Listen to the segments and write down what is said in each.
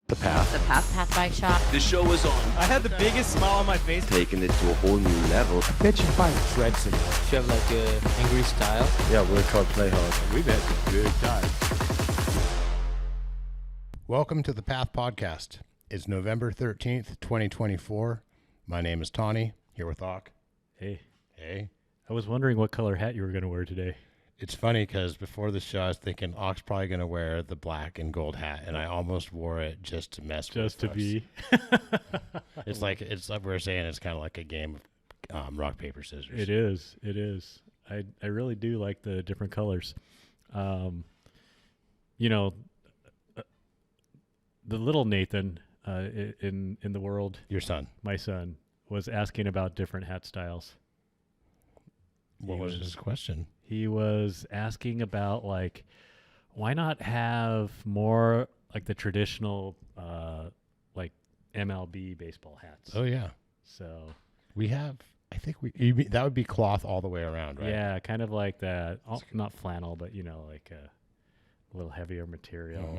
The Path. The Path Bike Shop. The show was on. I had the biggest smile on my face. Taking it to a whole new level. Pitch and fight shred simulator. Do you have like a angry style? Yeah, we're called Play Hard. We've had some good times. Welcome to the Path Podcast. It's November 13th, 2024. My name is Tani, here with Auk. Hey. Hey. I was wondering what color hat you were going to wear today. It's funny because before the show, I was thinking Auk's probably going to wear the black and gold hat, and I almost wore it just to mess with Just to us. be. It's like we're saying it's kind of like a game of rock, paper, scissors. It is. It is. I really do like the different colors. You know, the little Nathan in the world, Your son. my son, was asking about different hat styles. What was his question? He was asking about, like, why not have more like the traditional, like MLB baseball hats? Oh, yeah. So We have, that would be cloth all the way around, right? yeah, kind of like that. Not flannel, but you know, like a little heavier material.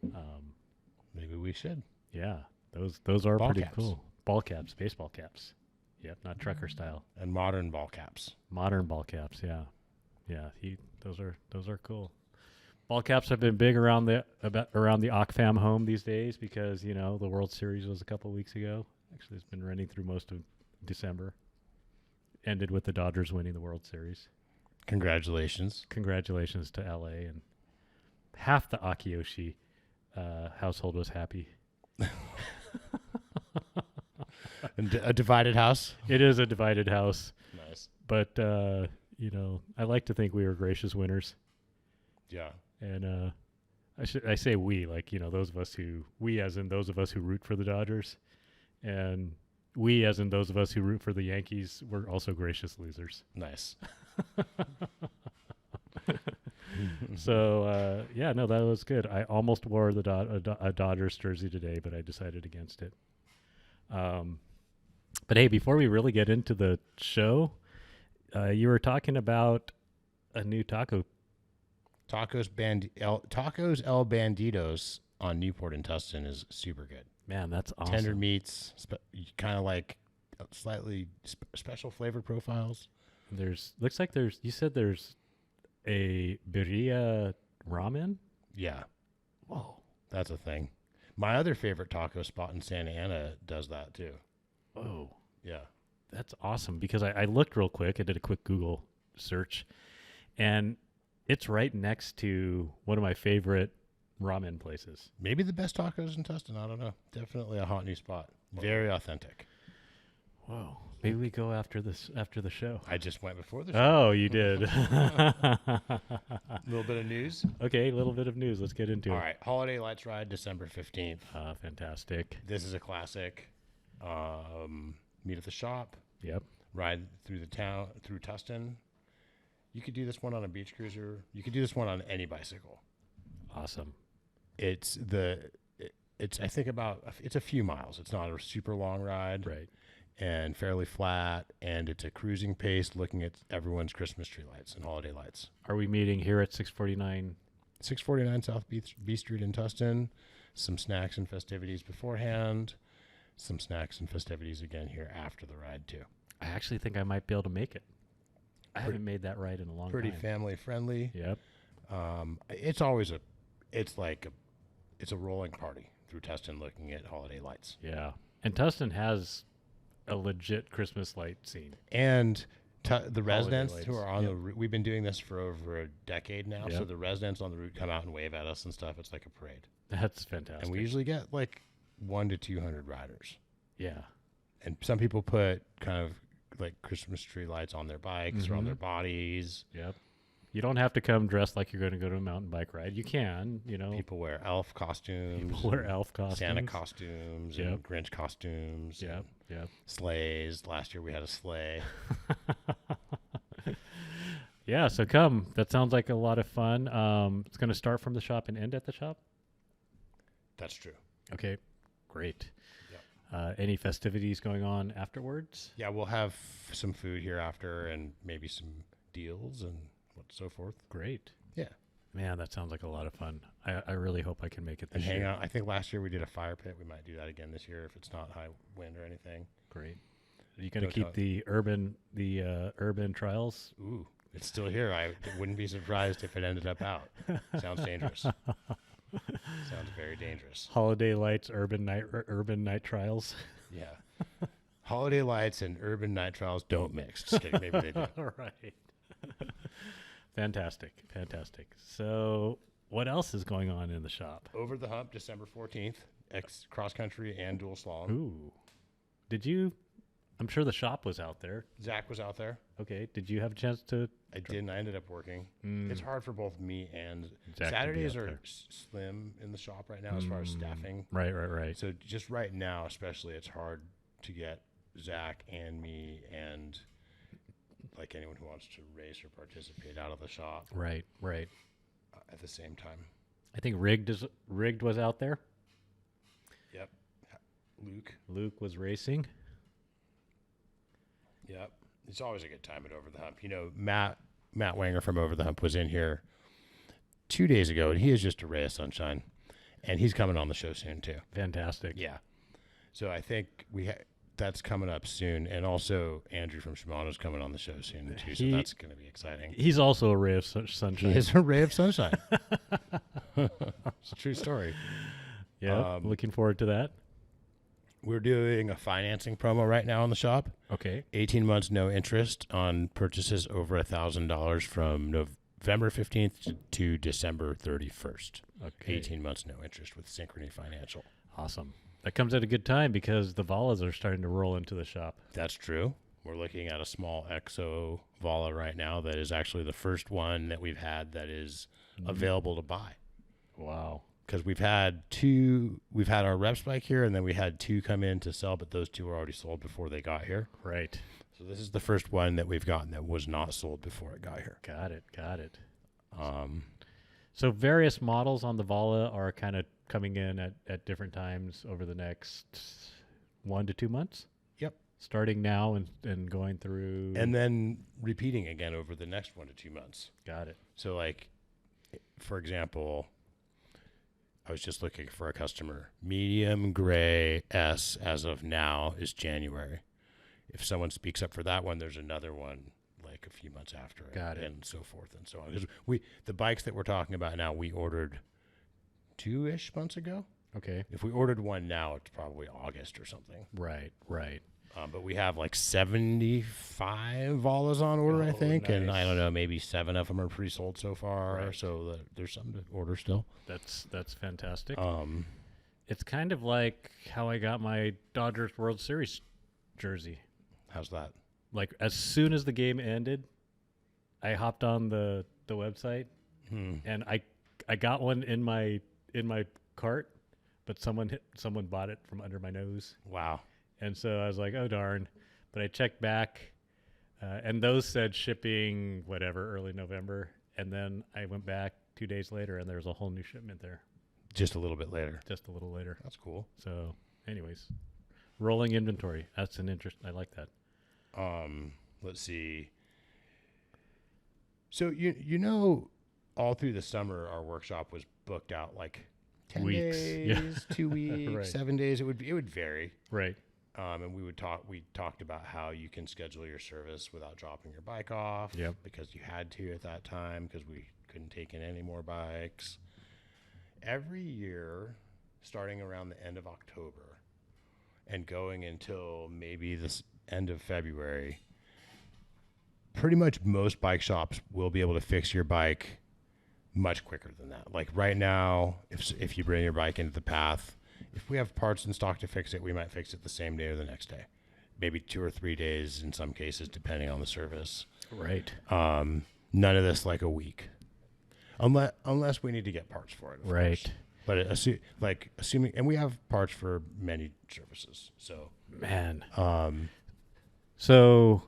Mhm. Maybe we should. Yeah, those are Ball pretty caps. cool. Ball caps, baseball caps. Yep, not trucker style. And modern ball caps. Modern ball caps. Yeah, yeah. Those are cool. Ball caps have been big around the Auk fam home these days because you know the World Series was a couple weeks ago. Actually, it's been running through most of December. Ended with the Dodgers winning the World Series. Congratulations. Congratulations to LA, and half the Akiyoshi household was happy. And a divided house. It is a divided house, Nice. but you know, I like to think we were gracious winners. Yeah. And I say we, like, you know, we as in those of us who root for the Dodgers, and we as in those of us who root for the Yankees, we're also gracious losers. Nice. So yeah, no, that was good. I almost wore a Dodgers jersey today, but I decided against it. But hey, before we really get into the show, you were talking about a new taco. Tacos El Banditos on Newport and Tustin is super good. Man, that's awesome. Tender meats, kind of like slightly special flavor profiles. You said there's a birria ramen. Yeah, Whoa. that's a thing. My other favorite taco spot in Santa Ana does that too. Whoa. Yeah. That's awesome because I looked real quick. I did a quick Google search, and it's right next to one of my favorite ramen places. Maybe the best tacos in Tustin. I don't know. Definitely a hot new spot. Very authentic. Whoa. Maybe we go after the show. I just went before the show. Oh, you did. A little bit of news. Okay, a little bit of news. Let's get into All it. right. Holiday Lights Ride, December 15th. Fantastic. This is a classic. Meet at the shop. Yep. Ride through the town, through Tustin. You could do this one on a beach cruiser. You could do this one on any bicycle. Awesome. It's I think it's a few miles. It's not a super long ride. Right. And fairly flat, and it's a cruising pace looking at everyone's Christmas tree lights and holiday lights. Are we meeting here at 649? 649 South B Street in Tustin. Some snacks and festivities beforehand. Some snacks and festivities again here after the ride too. I actually think I might be able to make it. I haven't made that ride in a long Pretty time. family friendly. Yep. It's a rolling party through Tustin looking at holiday lights. Yeah. And Tustin has a legit Christmas light scene. And the residents lights. who are on Yep. the route, we've been doing this for over a decade now. Yep. So the residents on the route come out and wave at us and stuff. It's like a parade. That's fantastic. And we usually get like 100 to 200 riders. Yeah. And some people put kind of like Christmas tree lights on their bikes or on Mhm. their bodies. Yep. You don't have to come dressed like you're going to go to a mountain bike ride. You can, you know. People wear elf costumes. People wear elf costumes. Santa costumes Yep. and Grinch costumes. Yep. and Yep. Sleighs. Last year we had a sleigh. Yeah, so come. That sounds like a lot of fun. It's going to start from the shop and end at the shop? That's true. Okay, great. Any festivities going on afterwards? Yeah, we'll have some food here after and maybe some deals and so forth. Great. Yeah. Man, that sounds like a lot of fun. I really hope I can make it And this hang year. out. I think last year we did a fire pit. We might do that again this year if it's not high wind or anything. Great. Are you going to Go keep tell- the urban trials? Ooh, it's still here. I wouldn't be surprised if it ended up out. Sounds dangerous. Sounds very dangerous. Holiday lights, urban night trials. Yeah. Holiday lights and urban night trials don't mix. Just kidding. Maybe they do. All right. Fantastic. So what else is going on in the shop? Over the Hump, December 14th, cross country and dual slalom. Ooh. I'm sure the shop was out there. Zach was out there. Okay. Did you have a chance to? I didn't. I ended up working. Mm. It's hard for both me and Zach to be Saturdays out are there. slim in the shop right now as far as staffing. Right. So just right now, especially, it's hard to get Zach and me and like anyone who wants to race or participate out of the shop Right. at the same time. I think Rigged was out there. Yep. Luke was racing. Yep. It's always a good time at Over the Hump. You know, Matt Wanger from Over the Hump was in here 2 days ago, and he is just a ray of sunshine. And he's coming on the show soon, too. Fantastic. Yeah. So I think that's coming up soon. And also Andrew from Shimano's coming on the show soon, too. So that's going to be exciting. He's also a ray of sunshine. He is a ray of sunshine. It's a true story. Yeah. Looking forward to that. We're doing a financing promo right now in the shop. Okay. 18 months, no interest on purchases over $1,000 from November 15th to December 31st. Okay. 18 months, no interest with Synchrony Financial. Awesome. That comes at a good time because the Valas are starting to roll into the shop. That's true. We're looking at a small XO Vala right now that is actually the first one that we've had that is available to buy. Wow. Because we've had our reps bike here, and then we had two come in to sell, but those two were already sold before they got here. Right. So this is the first one that we've gotten that was not sold before it got here. Got it. So various models on the Vala are kind of coming in at different times over the next 1 to 2 months? Yep. Starting now and going through... And then repeating again over the next 1 to 2 months. Got it. So, like, for example, I was just looking for a customer. Medium gray S as of now is January. If someone speaks up for that one, there's another one like a few months after it. Got it. And so forth and so on. Because the bikes that we're talking about now, we ordered 2-ish months ago. Okay. If we ordered one now, it's probably August or something. Right. But we have like 75 Valas on order, I think. nice. And I don't know, maybe 7 of them are pre-sold so far. Right. So there's something to order still. That's fantastic. It's It's kind of like how I got my Dodgers World Series jersey. how's that? Like as soon as the game ended, I hopped on the website and I got one in my cart, but someone bought it from under my nose. Wow. And so I was like, oh darn. But I checked back and those said shipping whatever early November, and then I went back 2 days later and there was a whole new shipment there. Just a little bit later. Just a little later. That's cool. So anyways, rolling inventory. That's an interest. I like that. Let's see. So you know, all through the summer, our workshop was booked out like 10 Weeks. days, 2 weeks, Right. 7 days. It would vary. Right. And we talked about how you can schedule your service without dropping your bike off. Yep. Because you had to at that time because we couldn't take in any more bikes. Every year, starting around the end of October and going until maybe this end of February, pretty much most bike shops will be able to fix your bike much quicker than that. Like right now, if you bring your bike into the path, if we have parts in stock to fix it, we might fix it the same day or the next day. Maybe 2 or 3 days in some cases, depending on the service. Right. None of this like a week. Unless we need to get parts for it. Of Right. course. But assuming, and we have parts for many services. So, Man. So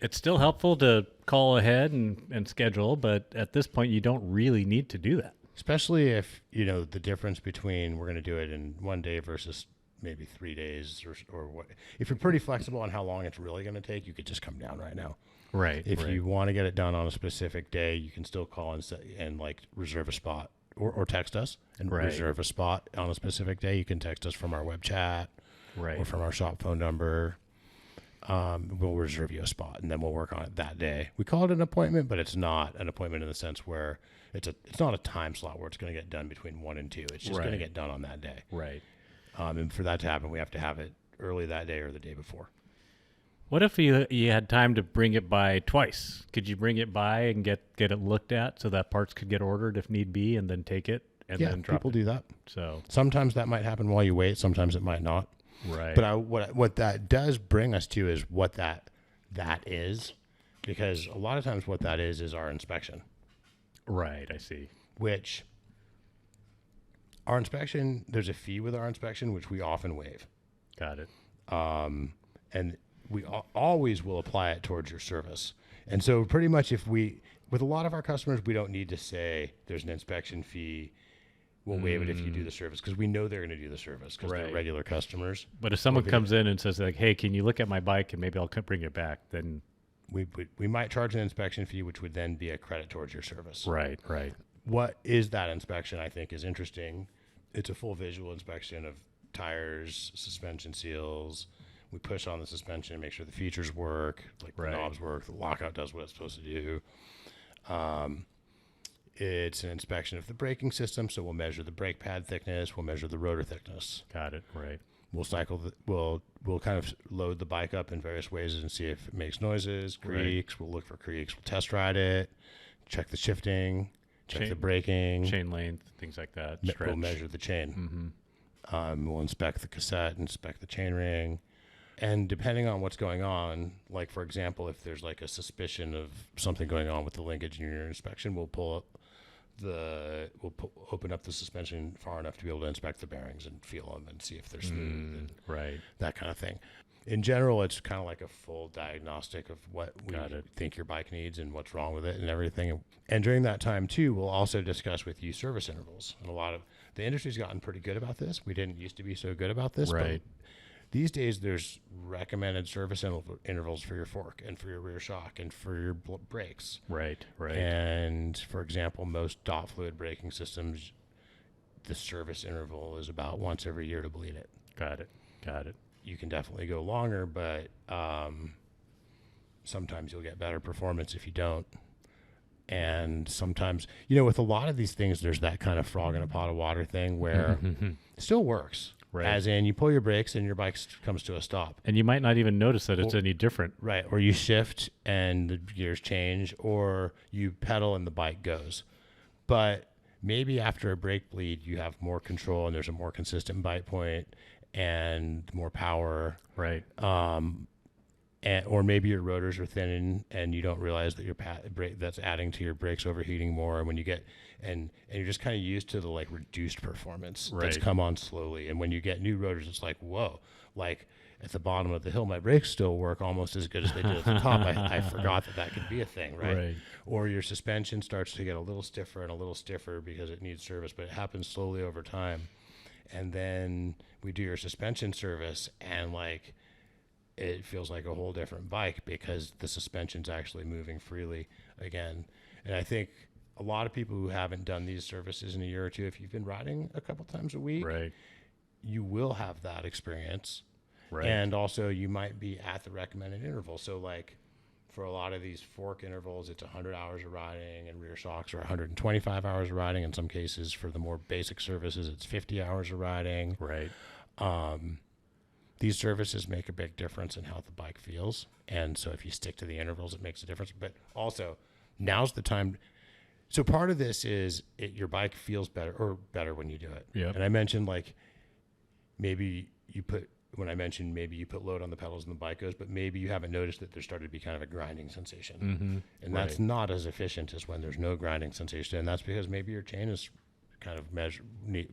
it's still helpful to call ahead and schedule, but at this point you don't really need to do that. especially if, you know, the difference between we're going to do it in 1 day versus maybe 3 days or what. If you're pretty flexible on how long it's really going to take, you could just come down right now. Right. If right. you want to get it done on a specific day, you can still call and like reserve a spot or text us and Right. reserve a spot on a specific day. You can text us from our web chat Right. or from our shop phone number. We'll reserve you a spot and then we'll work on it that day. We call it an appointment, but it's not an appointment in the sense where it's not a time slot where it's going to get done between 1 and 2. It's just going to Right. get done on that day. Right. And for that to happen, we have to have it early that day or the day before. What if you had time to bring it by twice? Could you bring it by and get it looked at so that parts could get ordered if need be, and then take it and then drop people it? do that. So Sometimes that might happen while you wait. Sometimes it might not. right. But what that does bring us to is what that is, because a lot of times what that is our inspection, right. I see. which our inspection, there's a fee with our inspection, which we often waive. Got it. And we always will apply it towards your service. And so pretty much with a lot of our customers, we don't need to say there's an inspection fee. We'll waive it if you do the service, because we know they're going to do the service because they're Right. regular customers. But if someone comes in and says like, "Hey, can you look at my bike and maybe I'll bring it back?" Then We might charge an inspection fee, which would then be a credit towards your service. right. Right. What is that inspection, I think, is interesting. It's a full visual inspection of tires, suspension seals. We push on the suspension and make sure the features work, like Right. the knobs work, the lockout does what it's supposed to do. It's an inspection of the braking system, so we'll measure the brake pad thickness, we'll measure the rotor thickness. Got it. Right. We'll we'll kind of load the bike up in various ways and see if it makes noises, creaks. We'll look for creaks. We'll test ride it, check the shifting, check Chain- the braking. Chain length, things like that. We'll Stretch. measure the chain. Mm-hmm. We'll inspect the cassette, inspect the chain ring. And depending on what's going on, like for example, if there's like a suspicion of something going on with the linkage in your inspection, we'll open up the suspension far enough to be able to inspect the bearings and feel them and see if they're smooth and Right. that kind of thing. In general, it's kind of like a full diagnostic of what we Got it. think your bike needs and what's wrong with it and everything. And during that time too, we'll also discuss with you service intervals. And a lot of the industry's gotten pretty good about this. We didn't used to be so good about this, Right. but these days there's recommended service intervals for your fork and for your rear shock and for your brakes. Right. Right. And for example, most dot fluid braking systems, the service interval is about once every year to bleed it. Got it. Got it. You can definitely go longer, but sometimes you'll get better performance if you don't. And sometimes, with a lot of these things, there's that kind of frog in a pot of water thing where it still works. Right. As in, you pull your brakes and your bike comes to a stop. And you might not even notice that it's any different. Right. Or you shift and the gears change, or you pedal and the bike goes. But maybe after a brake bleed, you have more control and there's a more consistent bite point and more power. Right. Or maybe your rotors are thinning and you don't realize that your that's adding to your brakes overheating more. And when you get and you're just kind of used to the like reduced performance that's Right. come on slowly. And when you get new rotors, it's like, whoa, like at the bottom of the hill, my brakes still work almost as good as they did at the top. I forgot that could be a thing, right? Right. Or your suspension starts to get a little stiffer and a little stiffer because it needs service, but it happens slowly over time. And then we do your suspension service and like it feels like a whole different bike because the suspension's actually moving freely again. And I think a lot of people who haven't done these services in a year or two, if you've been riding a couple times a week, Right. you will have that experience. Right. And also you might be at the recommended interval. So like for a lot of these fork intervals, it's 100 hours of riding, and rear shocks are 125 hours of riding. In some cases, for the more basic services, it's 50 hours of riding. Right. These services make a big difference in how the bike feels. And so if you stick to the intervals, it makes a difference. But also, now's the time. So part of this is your bike feels better when you do it. Yep. And I mentioned like maybe you put load on the pedals and the bike goes, but maybe you haven't noticed that there started to be kind of a grinding sensation. Mm-hmm. And that's not as efficient as when there's no grinding sensation. And that's because maybe your chain is kind of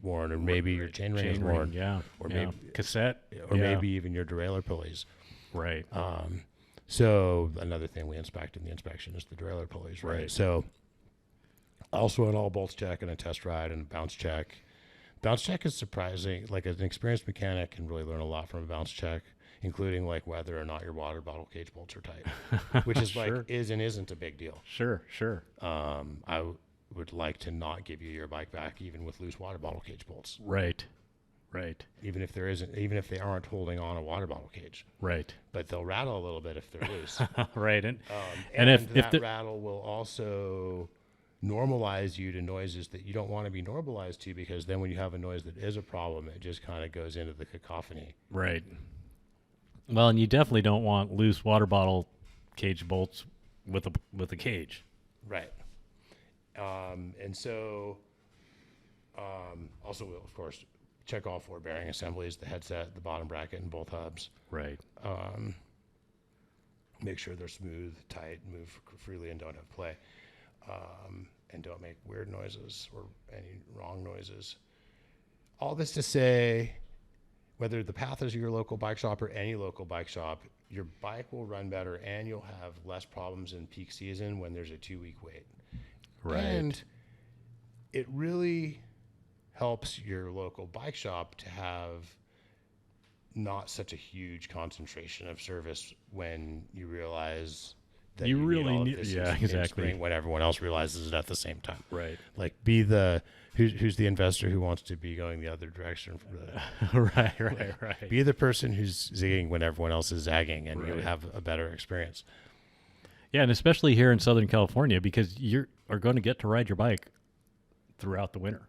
worn, or maybe your chain ring is worn. Yeah. Or yeah. maybe cassette. or Yeah. maybe even your derailleur pulleys. Right. So another thing we inspect in the inspection is the derailleur pulleys, right? Right. So also an all bolts check and a test ride and a bounce check. Bounce check is surprising. Like an experienced mechanic can really learn a lot from a bounce check. including like whether or not your water bottle cage bolts are tight, which is Sure. like is and isn't a big deal. Sure, sure. Would like to not give you your bike back even with loose water bottle cage bolts, Right. Right. even if they aren't holding on a water bottle cage, Right. but they'll rattle a little bit if they're loose. Right. And And if that the rattle will also normalize you to noises that you don't want to be normalized to, because then when you have a noise that is a problem, it just kind of goes into the cacophony. right. Well, and you definitely don't want loose water bottle cage bolts with a cage. Right. And so also, of course, check all 4 bearing assemblies, the headset, the bottom bracket, and both hubs. Right. Make sure they're smooth, tight, move freely, and don't have play. And don't make weird noises or any wrong noises. All this to say, whether the Path is your local bike shop or any local bike shop, your bike will run better and you'll have less problems in peak season when there's a 2-week wait. Right. And it really helps your local bike shop to have not such a huge concentration of service when you realize that You need really all of need- this yeah, in exactly. spring when everyone else realizes it at the same time. Right. Like, be the who's the investor who wants to be going the other direction. Right. Be the person who's zigging when everyone else is zagging, and you'll Right. have a better experience. Yeah, and especially here in Southern California, because you are going to get to ride your bike throughout the winter,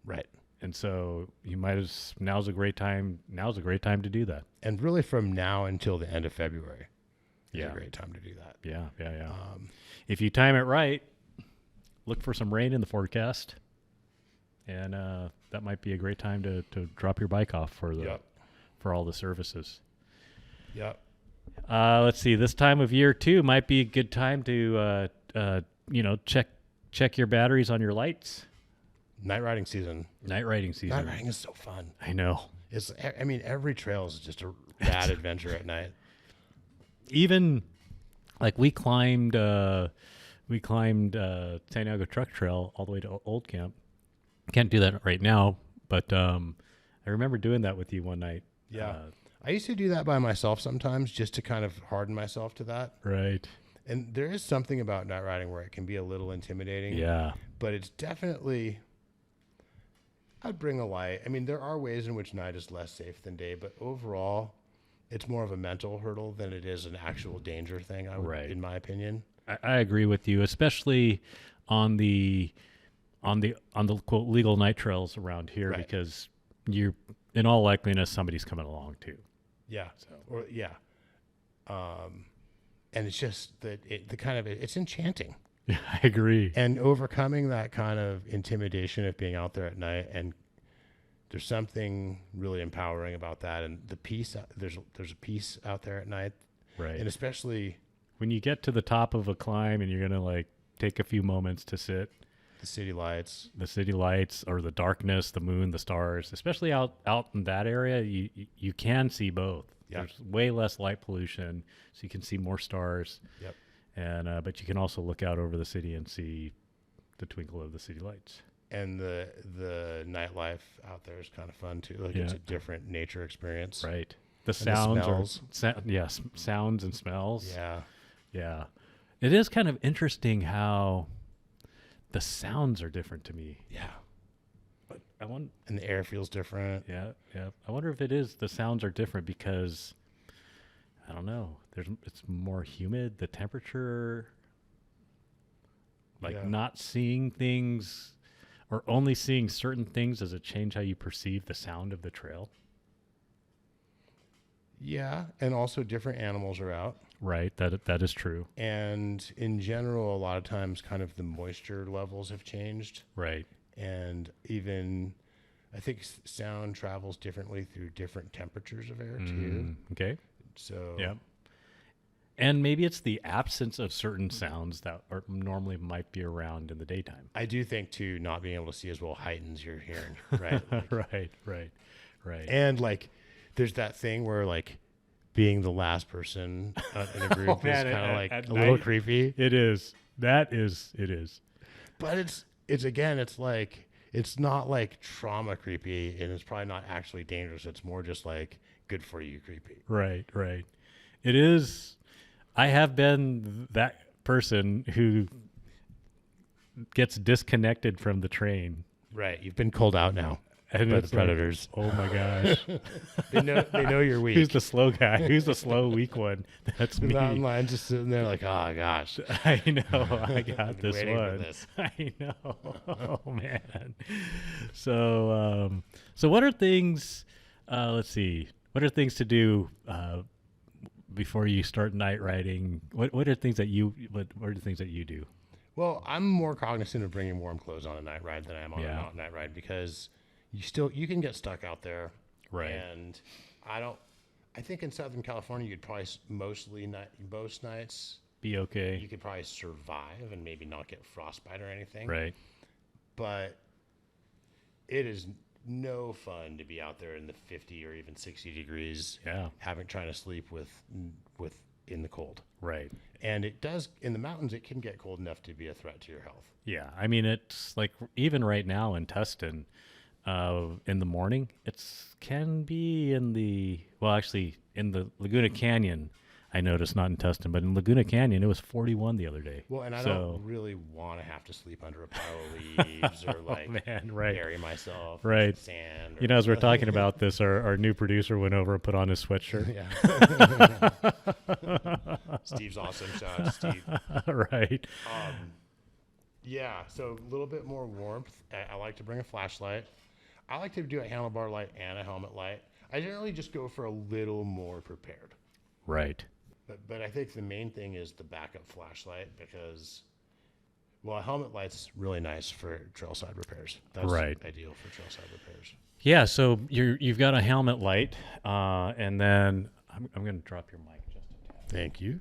Right. and so you might as now's a great time. Now's a great time to do that. And really, from now until the end of February is Yeah. a great time to do that. Yeah. If you time it right, look for some rain in the forecast, and that might be a great time to drop your bike off for the Yep. for all the services. Yep. Let's see. This time of year too might be a good time to check your batteries on your lights. Night riding season. Night riding season. Night riding is so fun. I know. I mean, every trail is just a rad adventure at night. Even like we climbed Tani and Auk Truck Trail all the way to Old Camp. Can't do that right now, but I remember doing that with you one night. Yeah. I used to do that by myself sometimes just to kind of harden myself to that. Right. And there is something about night riding where it can be a little intimidating. Yeah. But it's definitely, I'd bring a light. I mean, there are ways in which night is less safe than day, but overall, it's more of a mental hurdle than it is an actual danger thing, Right. in my opinion. I agree with you, especially on the quote legal night trails around here, Right. because you're in all likeliness somebody's coming along too. Yeah. And it's just that it's enchanting. Yeah, I agree. And overcoming that kind of intimidation of being out there at night, and there's something really empowering about that. And the peace, there's a peace out there at night, Right. and especially When you get to the top of a climb and you're going to like take a few moments to sit, the city lights. the city lights or the darkness, the moon, the stars, especially out in that area, you can see both. Yeah. There's way less light pollution, so you can see more stars. Yep. And but you can also look out over the city and see the twinkle of the city lights. And the nightlife out there is kind of fun too. Like, it's Yeah. a different nature experience. Right. The the sounds smells. yes, sounds and smells. Yeah. Yeah. It is kind of interesting how the sounds are different to me. Yeah. But I want And the air feels different. yeah. I wonder if it is the sounds are different because I don't know. It's more humid, the temperature, like Yeah. not seeing things or only seeing certain things, does it change how you perceive the sound of the trail? Yeah. And also different animals are out. Right. That is true. And in general, a lot of times kind of the moisture levels have changed. Right. And even I think sound travels differently through different temperatures of air too. Okay. So Yeah. And maybe it's the absence of certain sounds that are normally might be around in the daytime. I do think too, not being able to see as well heightens your hearing, right? Right. And like, there's that thing where like being the last person in a group is man, kind of like at a little night- creepy. It is. It is. But it's again, it's like it's not like trauma creepy, and it's probably not actually dangerous. It's more just like good for you creepy. Right. It is. I have been that person who gets disconnected from the train. Right. You've been called out now And by the it's like, predators. oh my gosh. They know you're weak. Who's the slow guy? Who's the slow, weak one? That's The me. mountain lion just sitting there like, oh gosh. I know. I got I've been this waiting for one. this. I know. Oh man. So, what are things? Let's see. What are things to do before you start night riding? What are things that you? What are the things that you do? Well, I'm more cognizant of bringing warm clothes on a night ride than I am on Yeah. a mountain night ride because you can get stuck out there. Right. And I think in Southern California, you'd probably most nights Be okay. you could probably survive and maybe not get frostbite or anything. Right. But it is no fun to be out there in the 50 or even 60 degrees. Yeah. Trying to sleep with in the cold. Right. And it does in the mountains. It can get cold enough to be a threat to your health. Yeah. I mean, it's like even right now in Tustin, in the morning, can be in the Laguna Canyon. I noticed, not in Tustin, but in Laguna Canyon, it was 41 the other day. Well, and I So- don't really want to have to sleep under a pile of leaves or like man, right. bury myself Right. in sand. You know, as we're talking about this, our new producer went over and put on his sweatshirt. Yeah. Steve's awesome. Shout out to Steve. Right. Yeah, so a little bit more warmth. I like to bring a flashlight. I like to do a handlebar light and a helmet light. I generally just go for a little more prepared. Right. But I think the main thing is the backup flashlight because, well, a helmet light's really nice for trailside repairs. That's Right. ideal for trailside repairs. Yeah. So you've got a helmet light, and then I'm going to drop your mic just a tad. Thank you.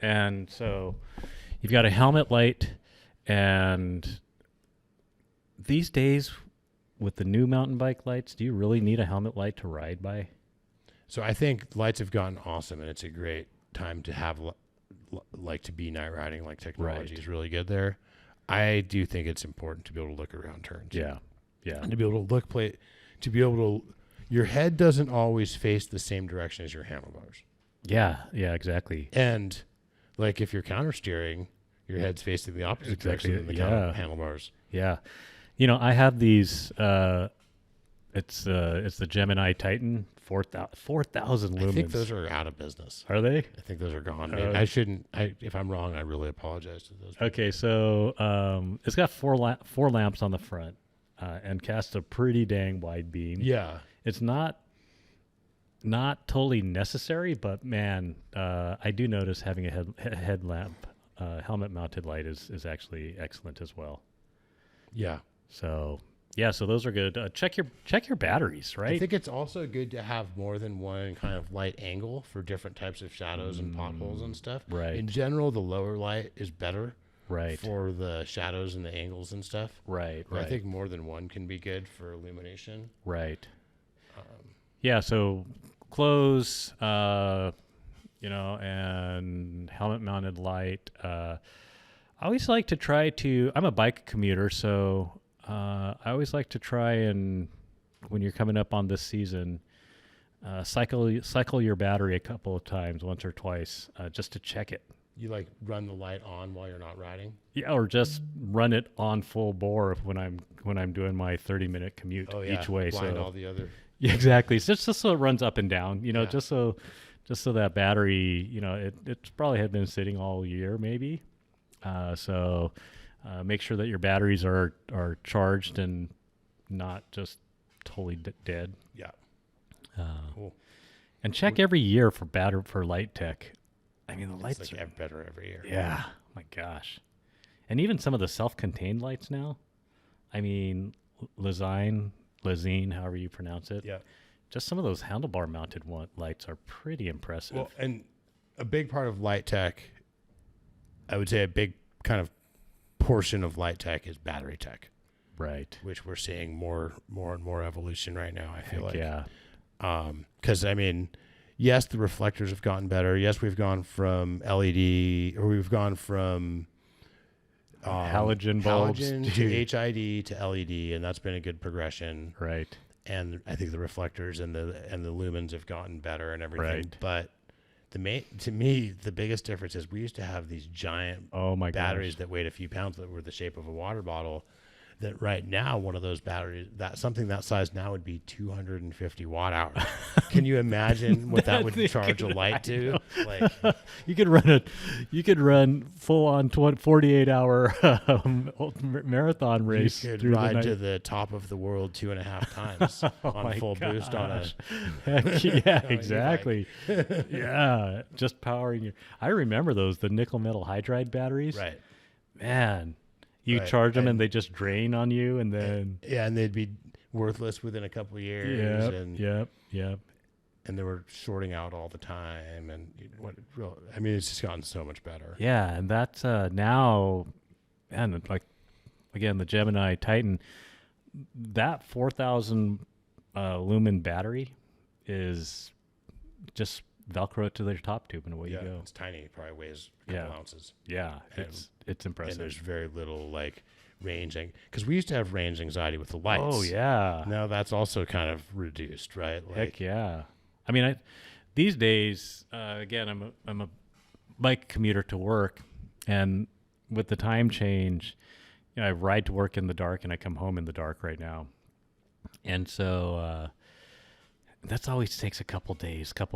And so you've got a helmet light, and these days with the new mountain bike lights, do you really need a helmet light to ride by? So I think lights have gotten awesome, and it's a great time to have like to be night riding. Like technology Right. is really good there. I do think it's important to be able to look around turns. Yeah. And to be able to to be able to, your head doesn't always face the same direction as your handlebars. Yeah. Yeah. Exactly. And like if you're counter steering, your head's facing the opposite Exactly, direction than the yeah. handlebars. Yeah. You know, I have these. It's the Gemini Titan 4,000 lumens. I think those are out of business. Are they? I think those are gone. Maybe I shouldn't. If I'm wrong, I really apologize to those people. Okay, so it's got four lamps on the front, and casts a pretty dang wide beam. Yeah. It's not totally necessary, but man, I do notice having a headlamp, helmet mounted light is actually excellent as well. Yeah. So yeah, so those are good. Check your batteries, right? I think it's also good to have more than one kind of light angle for different types of shadows and potholes and stuff. Right. In general, the lower light is better. Right. For the shadows and the angles and stuff. Right. But Right. I think more than one can be good for illumination. Right. Yeah. So clothes, and helmet mounted light. I always like to try to. I'm a bike commuter, so I always like to try and when you're coming up on this season, cycle your battery a couple of times, once or twice, just to check it. You like run the light on while you're not riding? Yeah, or just run it on full bore when I'm doing my 30-minute commute each way. Blind So all the other. yeah, exactly. It's just so it runs up and down, Yeah. just so that battery, it's probably had been sitting all year maybe. So make sure that your batteries are charged and not just totally dead. Yeah. Cool. And check every year for light tech. I mean, the It's lights like are better every year. yeah, my gosh. And even some of the self-contained lights now. I mean, Lezine, however you pronounce it. Yeah. Just some of those handlebar mounted lights are pretty impressive. Well, and a big part of light tech, I would say a big kind of portion of light tech is battery tech, right. which we're seeing more and more evolution right now. I feel like. Yeah. Because I mean, yes, the reflectors have gotten better. Yes, we've gone from LED, or we've gone from halogen bulbs halogen to HID to LED, and that's been a good progression. Right. And I think the reflectors and the lumens have gotten better and everything. Right. But to me, the biggest difference is we used to have these giant batteries that weighed a few pounds that were the shape of a water bottle. That right now, one of those batteries, something that size now would be 250 watt hours. Can you imagine what that would charge a light to? Like, you could run full on 48-hour marathon race. You could through ride the night. to the top of the world 2.5 times on full boost on a. Heck yeah, on an exactly. Yeah, just powering your. I remember those, the nickel metal hydride batteries. Right. Man. You charge them and they just drain on you, and then and they'd be worthless within a couple of years. Yep. And they were shorting out all the time, and it's just gotten so much better. Yeah, and that's now, and like again the Gemini Titan, that 4,000 lumen battery is just Velcro it to their top tube and away you go. It's tiny. It probably weighs a couple ounces. Yeah, it's impressive. And there's very little like range, because we used to have range anxiety with the lights. Oh yeah. Now that's also kind of reduced, right? Like, heck yeah. I mean, these days, again, I'm a bike commuter to work, and with the time change, I ride to work in the dark and I come home in the dark right now, and so. That's always takes a couple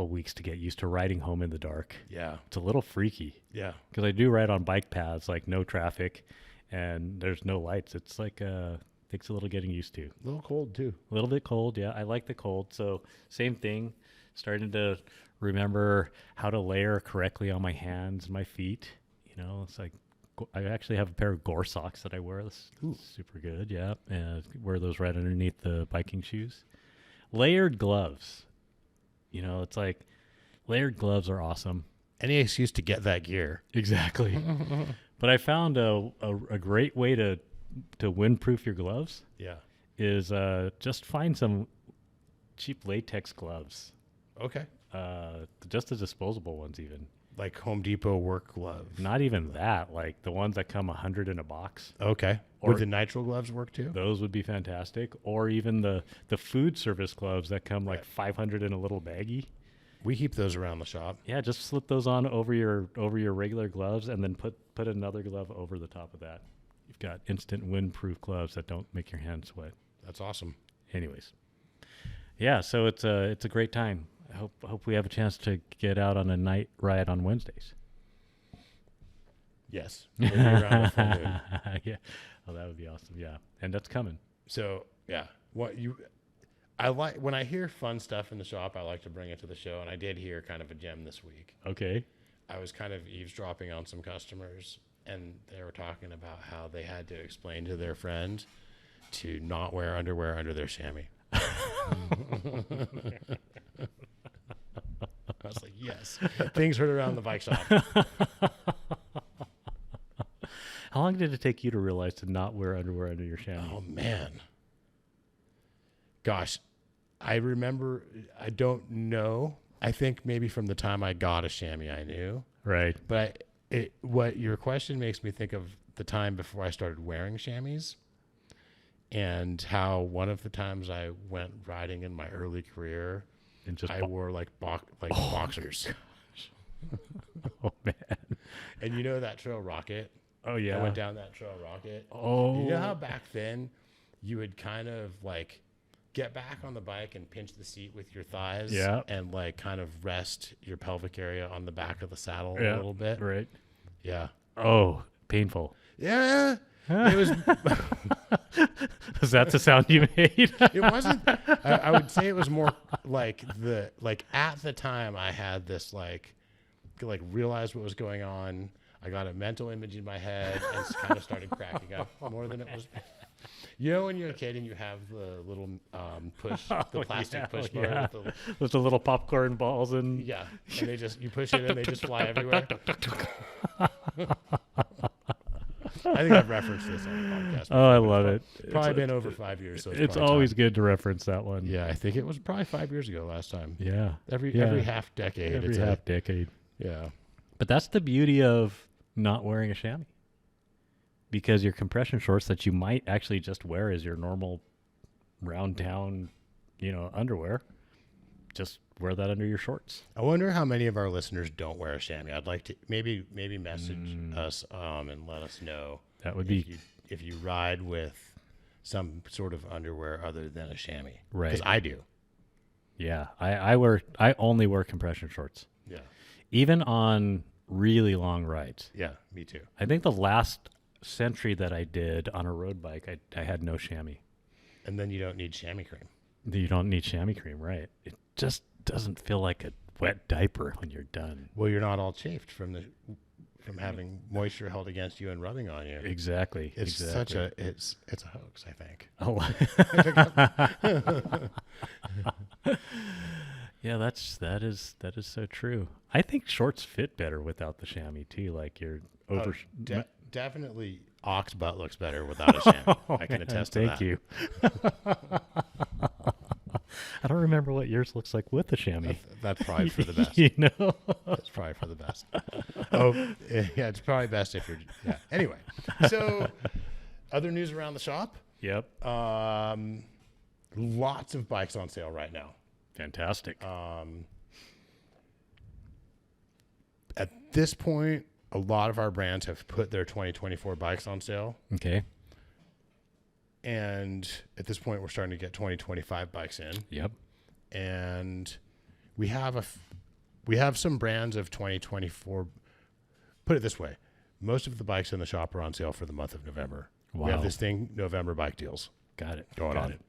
weeks to get used to riding home in the dark. Yeah. It's a little freaky. Yeah. Because I do ride on bike paths, like no traffic, and there's no lights. It's like, takes a little getting used to. A little cold, too. A little bit cold, yeah. I like the cold. So same thing, starting to remember how to layer correctly on my hands and my feet. You know, it's like, I actually have a pair of Gore socks that I wear. That's super good, yeah. And wear those right underneath the biking shoes. Layered gloves. You know, it's like layered gloves are awesome. Any excuse to get that gear. Exactly. But I found a great way to windproof your gloves. Yeah. Is just find some cheap latex gloves. Okay. Just the disposable ones even. Like Home Depot work gloves. Not even that. Like the ones that come 100 in a box. Okay. Or would the nitrile gloves work too? Those would be fantastic. Or even the food service gloves that come like 500 in a little baggie. We keep those around the shop. Yeah, just slip those on over your regular gloves, and then put another glove over the top of that. You've got instant windproof gloves that don't make your hands sweat. That's awesome. Anyways, yeah, so it's a great time. I hope we have a chance to get out on a night ride on Wednesdays. Yes. Maybe around the full moon. Yeah. Oh, that would be awesome. Yeah, and that's coming. So yeah, I like when I hear fun stuff in the shop. I like to bring it to the show, and I did hear kind of a gem this week. Okay. I was kind of eavesdropping on some customers, and they were talking about how they had to explain to their friend to not wear underwear under their chamois. I was like, yes. Things heard around the bike shop. How long did it take you to realize to not wear underwear under your chamois? Oh, man. Gosh, I remember, I don't know. I think maybe from the time I got a chamois, I knew. Right. But what your question makes me think of the time before I started wearing chamois, and how one of the times I went riding in my early career, And just I wore like boxers. Oh man. And you know that Trail Rocket? Oh yeah. I went down that Trail Rocket. Oh. You know how back then you would kind of like get back on the bike and pinch the seat with your thighs, yeah, and like kind of rest your pelvic area on the back of the saddle a little bit. Right. Yeah. Oh, painful. Yeah. It was. Is that the sound you made? It wasn't. I would say it was more like at the time I had this like realized what was going on. I got a mental image in my head and kind of started cracking up more than it was. You know when you're a kid and you have the little the plastic push bar with the little popcorn balls and and they just you push it and they just fly everywhere. I think I've referenced this on the podcast before. Oh, I love it. Probably been over 5 years. So it's always good to reference that one. Yeah, I think it was probably 5 years ago last time. Yeah. Every half decade. Every half decade. Yeah. But that's the beauty of not wearing a chamois. because your compression shorts that you might actually just wear as your normal round town, underwear, just wear that under your shorts. I wonder how many of our listeners don't wear a chamois. I'd like to maybe message us and let us know. That would if you ride with some sort of underwear other than a chamois. Right. Because I do. Yeah, I only wear compression shorts. Yeah. Even on really long rides. Yeah, me too. I think the last century that I did on a road bike, I had no chamois. And then you don't need chamois cream. You don't need chamois cream, right? It just doesn't feel like a wet diaper when you're done. Well, you're not all chafed from having moisture held against you and rubbing on you. Exactly. It's such a it's a hoax, I think. Oh. Yeah, that is so true. I think shorts fit better without the chamois too. Like you're over. Definitely, Auk's butt looks better without a chamois. I can attest to that. Thank you. I don't remember what yours looks like with the chamois. That's probably for the best. That's probably for the best. Oh, yeah, it's probably best if you're. Yeah. Anyway, so other news around the shop. Yep. Lots of bikes on sale right now. Fantastic. At this point, a lot of our brands have put their 2024 bikes on sale. Okay. And at this point, we're starting to get 2025 bikes in. Yep. And we have some brands of 2024. Put it this way. Most of the bikes in the shop are on sale for the month of November. Wow. We have this thing, November bike deals. Got it. Going Got on. it.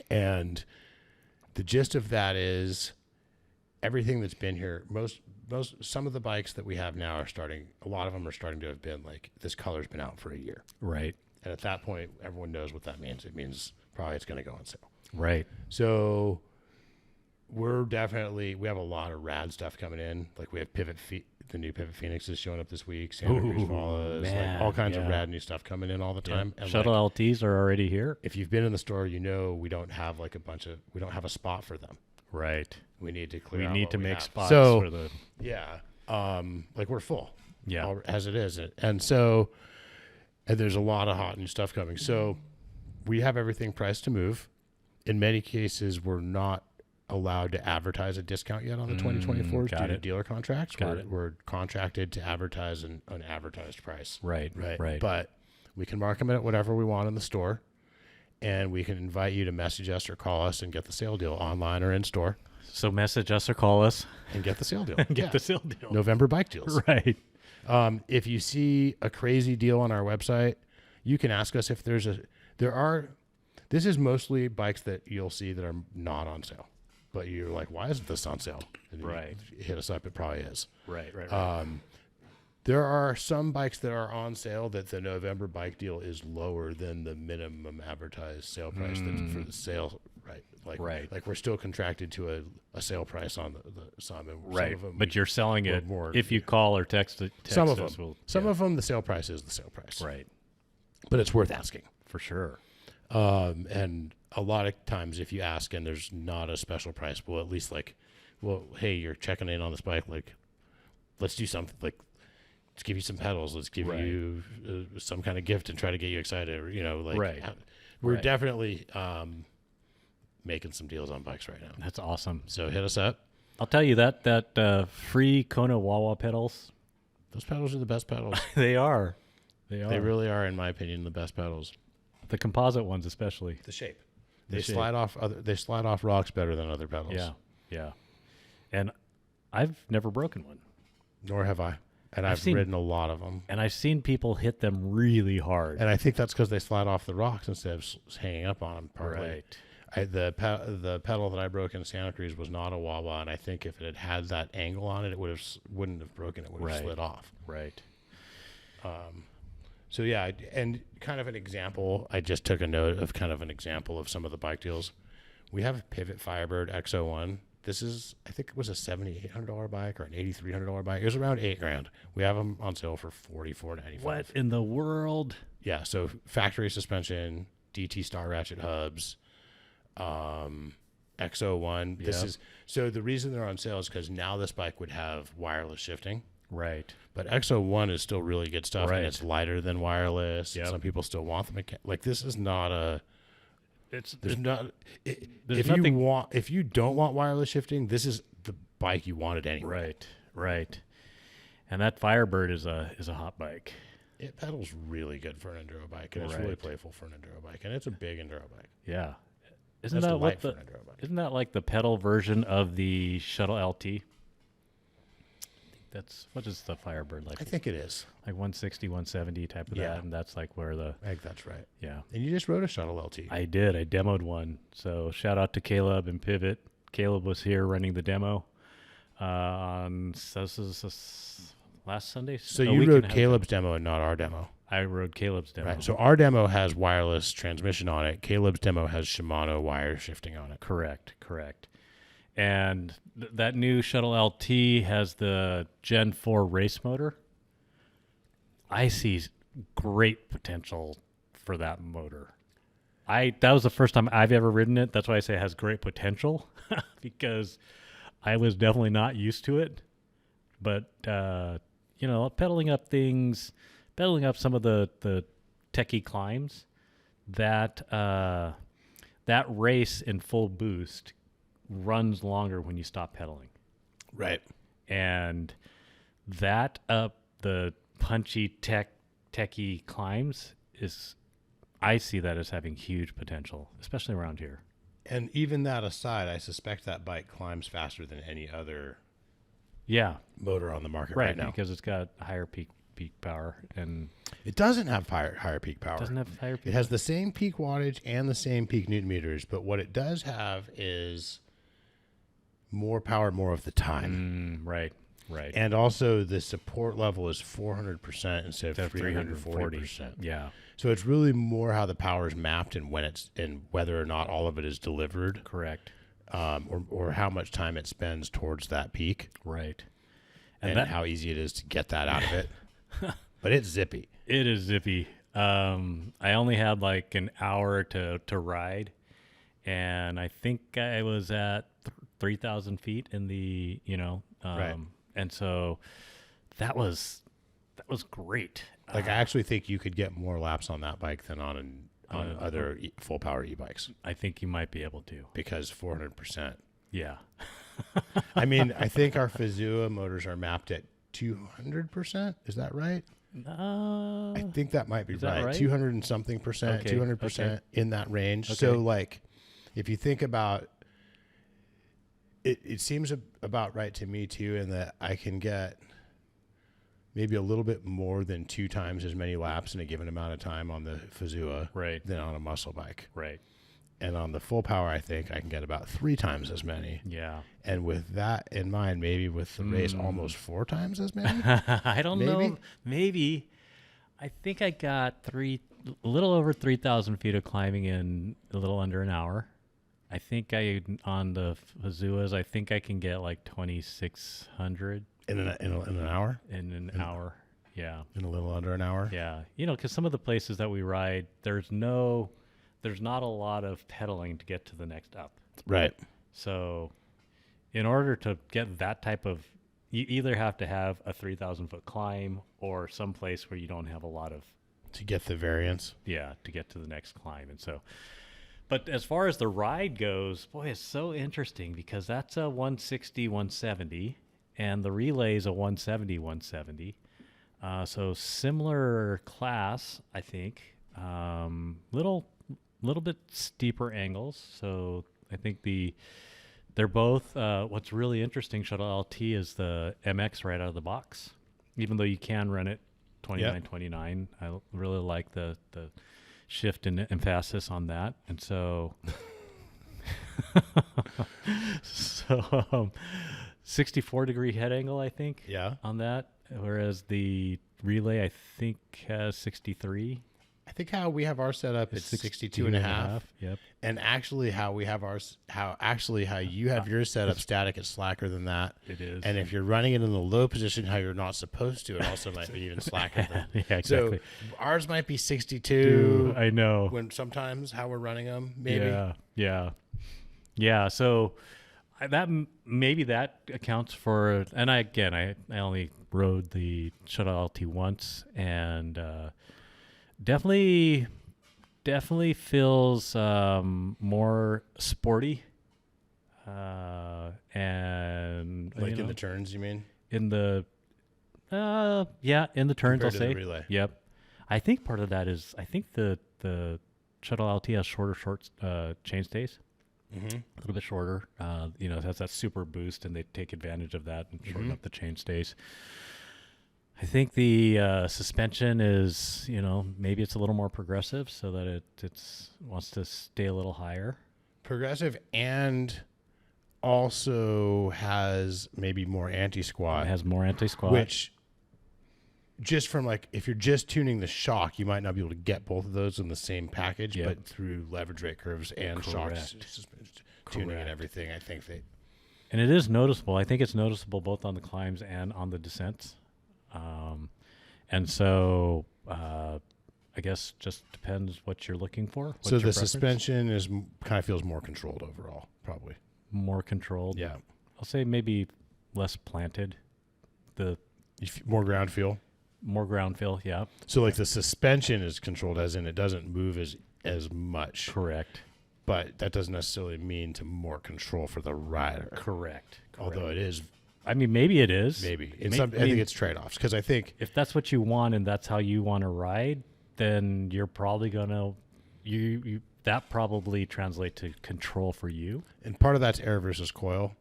And the gist of that is everything that's been here, some of the bikes that we have now a lot of them are starting to have been like, this color's been out for a year. Right. And at that point, everyone knows what that means. It means probably it's going to go on sale. Right. So we have a lot of rad stuff coming in. Like we have the new Pivot Phoenix is showing up this week. Santa Cruz Follows, like all kinds of rad new stuff coming in all the time. Yeah. And Shuttle LTs are already here. if you've been in the store, we don't have we don't have a spot for them. Right. We need to clear. We out need what to we make have. spots So, for the. yeah, like we're full. Yeah. As it is, and so, and there's a lot of hot new stuff coming. So, we have everything priced to move. In many cases, we're not allowed to advertise a discount yet on the 2024s due to dealer contracts. We're contracted to advertise an unadvertised price. Right. But we can mark them at whatever we want in the store, and we can invite you to message us or call us and get the sale deal online or in store. So message us or call us and get the sale deal. Get the sale deal. November bike deals. Right. If you see a crazy deal on our website, you can ask us if this is mostly bikes that you'll see that are not on sale, but you're like, why isn't this on sale? And right. You hit us up. It probably is. Right. There are some bikes that are on sale that the November bike deal is lower than the minimum advertised sale price for the sale. Right. Like we're still contracted to a sale price on some. And right. Some of them but you're selling it more. If you call or text some of us. Them. Some of them, the sale price is the sale price. Right. But it's worth asking. For sure. And a lot of times if you ask and there's not a special price, well, at least hey, you're checking in on this bike. Like, let's do something. Like, let's give you some pedals. Let's give you some kind of gift and try to get you excited. We're definitely making some deals on bikes right now. That's awesome. So hit us up. I'll tell you that free Kona Wawa pedals. Those pedals are the best pedals. They are. They really are, in my opinion, the best pedals. The composite ones, especially. The shape. They slide off rocks better than other pedals. Yeah. And I've never broken one. Nor have I. And I've ridden a lot of them. And I've seen people hit them really hard. And I think that's because they slide off the rocks instead of hanging up on them. Partly. Right. The pedal that I broke in Santa Cruz was not a Wawa, and I think if it had that angle on it, wouldn't have broken. It would have slid off. Right. So yeah, and kind of an example. I just took a note of kind of an example of some of the bike deals. We have a Pivot Firebird X01. This is, I think it was a $7,800 bike or an $8,300 bike. It was around $8,000. We have them on sale for $4,495. What in the world? Yeah, so factory suspension, DT Star Ratchet hubs, X01. So the reason they're on sale is because now this bike would have wireless shifting. Right. But X01 is still really good stuff, Right. and it's lighter than wireless. Yep. Some people still want the like this is not a. It's There's not. there's If nothing- if you don't want wireless shifting, this is the bike you wanted anyway. right. And that Firebird is a hot bike. It pedals really good for an enduro bike, and it's really Right. playful for an enduro bike, and it's a big enduro bike. Yeah. That's Isn't that light what for the an enduro bike. Isn't that like the pedal version of the Shuttle LT? That's what is the Firebird like? I think it is. Like 160, 170 type of Yeah. that, and that's like where the I think that's right. yeah. And you just rode a shuttle LT. I did. I demoed one. So shout out to Caleb and Pivot. Caleb was here running the demo on last Sunday. So No, you week and rode a half Caleb's demo and not our demo. ago. I rode Caleb's demo. Right. So our demo has wireless transmission on it. Caleb's demo has Shimano wire shifting on it. Correct. And that new Shuttle LT has the Gen 4 race motor. I see great potential for that motor. That was the first time I've ever ridden it. That's why I say it has great potential because I was definitely not used to it. But pedaling up some of the techie climbs, that race in full boost runs longer when you stop pedaling. Right. And that up the punchy techie climbs I see that as having huge potential, especially around here. And even that aside, I suspect that bike climbs faster than any other Yeah, motor on the market right now. because it's got higher peak power and It doesn't have higher peak power. doesn't have higher peak. It has the same peak wattage and the same peak newton meters, but what it does have is more power more of the time. Right. And also the support level is 400% instead of 340%. Yeah, So it's really more how the power is mapped and whether or not all of it is delivered, correct. or how much time it spends towards that peak, Right. and how easy it is to get that out of it. But it's zippy. It is zippy. I only had like an hour to ride, and I think I was at 3,000 feet in the Right. and so that was great. Like I actually think you could get more laps on that bike than on other full power e-bikes I think you might be able to. because 400%. Yeah. I mean, I think our Fazua motors are mapped at 200%. Is that right? I think that might be Is that right. right? 200 and something percent, Okay, 200% okay. in that range. Okay. So like, if you think about it seems about right to me too, in that I can get maybe a little bit more than 2 times as many laps in a given amount of time on the Fazua Right. than on a muscle bike. Right. And on the full power, I think I can get about 3 times as many. Yeah. And with that in mind, maybe with the race, almost 4 times as many. I don't know. Maybe? Maybe. I think I got a little over 3,000 feet of climbing in a little under an hour. I think on the Fazuas, I think I can get like 2,600 In an hour? in an hour. Yeah. In a little under an hour? Yeah. Because some of the places that we ride, there's not a lot of pedaling to get to the next up. Right. So in order to get that type of, you either have to have a 3,000 foot climb or some place where you don't have a lot of, To get the variance. to get to the next climb. And so, but as far as the ride goes, boy, it's so interesting because that's a 160, 170 and the relay is a 170, 170. So similar class, I think, little bit steeper angles. So I think they're both, what's really interesting, Shuttle LT is the MX right out of the box, even though you can run it 29. I really like the shift and emphasis on that. And so, 64-degree head angle, I think, Yeah. on that. Whereas the relay, I think, has 63. I think how we have our set up, it's 62 and a half. Yep. And actually how we have ours, how you have yours set up static, it's slacker than that. It is. And if you're running it in the low position, how you're not supposed to, it also might be even slacker than. Yeah, exactly. So ours might be 62. I know. When sometimes how we're running them, maybe. Yeah. So Maybe that accounts for. And I only rode the Shuttle LT once, and definitely feels more sporty. And Like in the turns, you mean? In the in the turns, Compared I'll to say. the relay. Yep. I think part of that is the Shuttle LT has short chain stays. Mm-hmm. A little bit shorter. It has that super boost, and they take advantage of that and shorten up the chain stays. I think the suspension is, maybe it's a little more progressive, so that it wants to stay a little higher. Progressive, and also has maybe more anti-squat. It has more anti-squat. Which, just from if you're just tuning the shock, you might not be able to get both of those in the same package, but through leverage rate curves and shocks, tuning and everything, I think they... And it is noticeable. I think it's noticeable both on the climbs and on the descents. And so I guess just depends what you're looking for. What's so your the preference? suspension is kind of feels more controlled overall, probably. More controlled. Yeah. I'll say maybe less planted. More ground feel. More ground feel, yeah. So the suspension is controlled, as in it doesn't move as much. Correct. But that doesn't necessarily mean to more control for the rider. Correct. Although it is. I mean, maybe it is. Maybe. I think it's trade-offs, because I think... If that's what you want and that's how you want to ride, then you're probably going to... that probably translate to control for you. And part of that's air versus coil.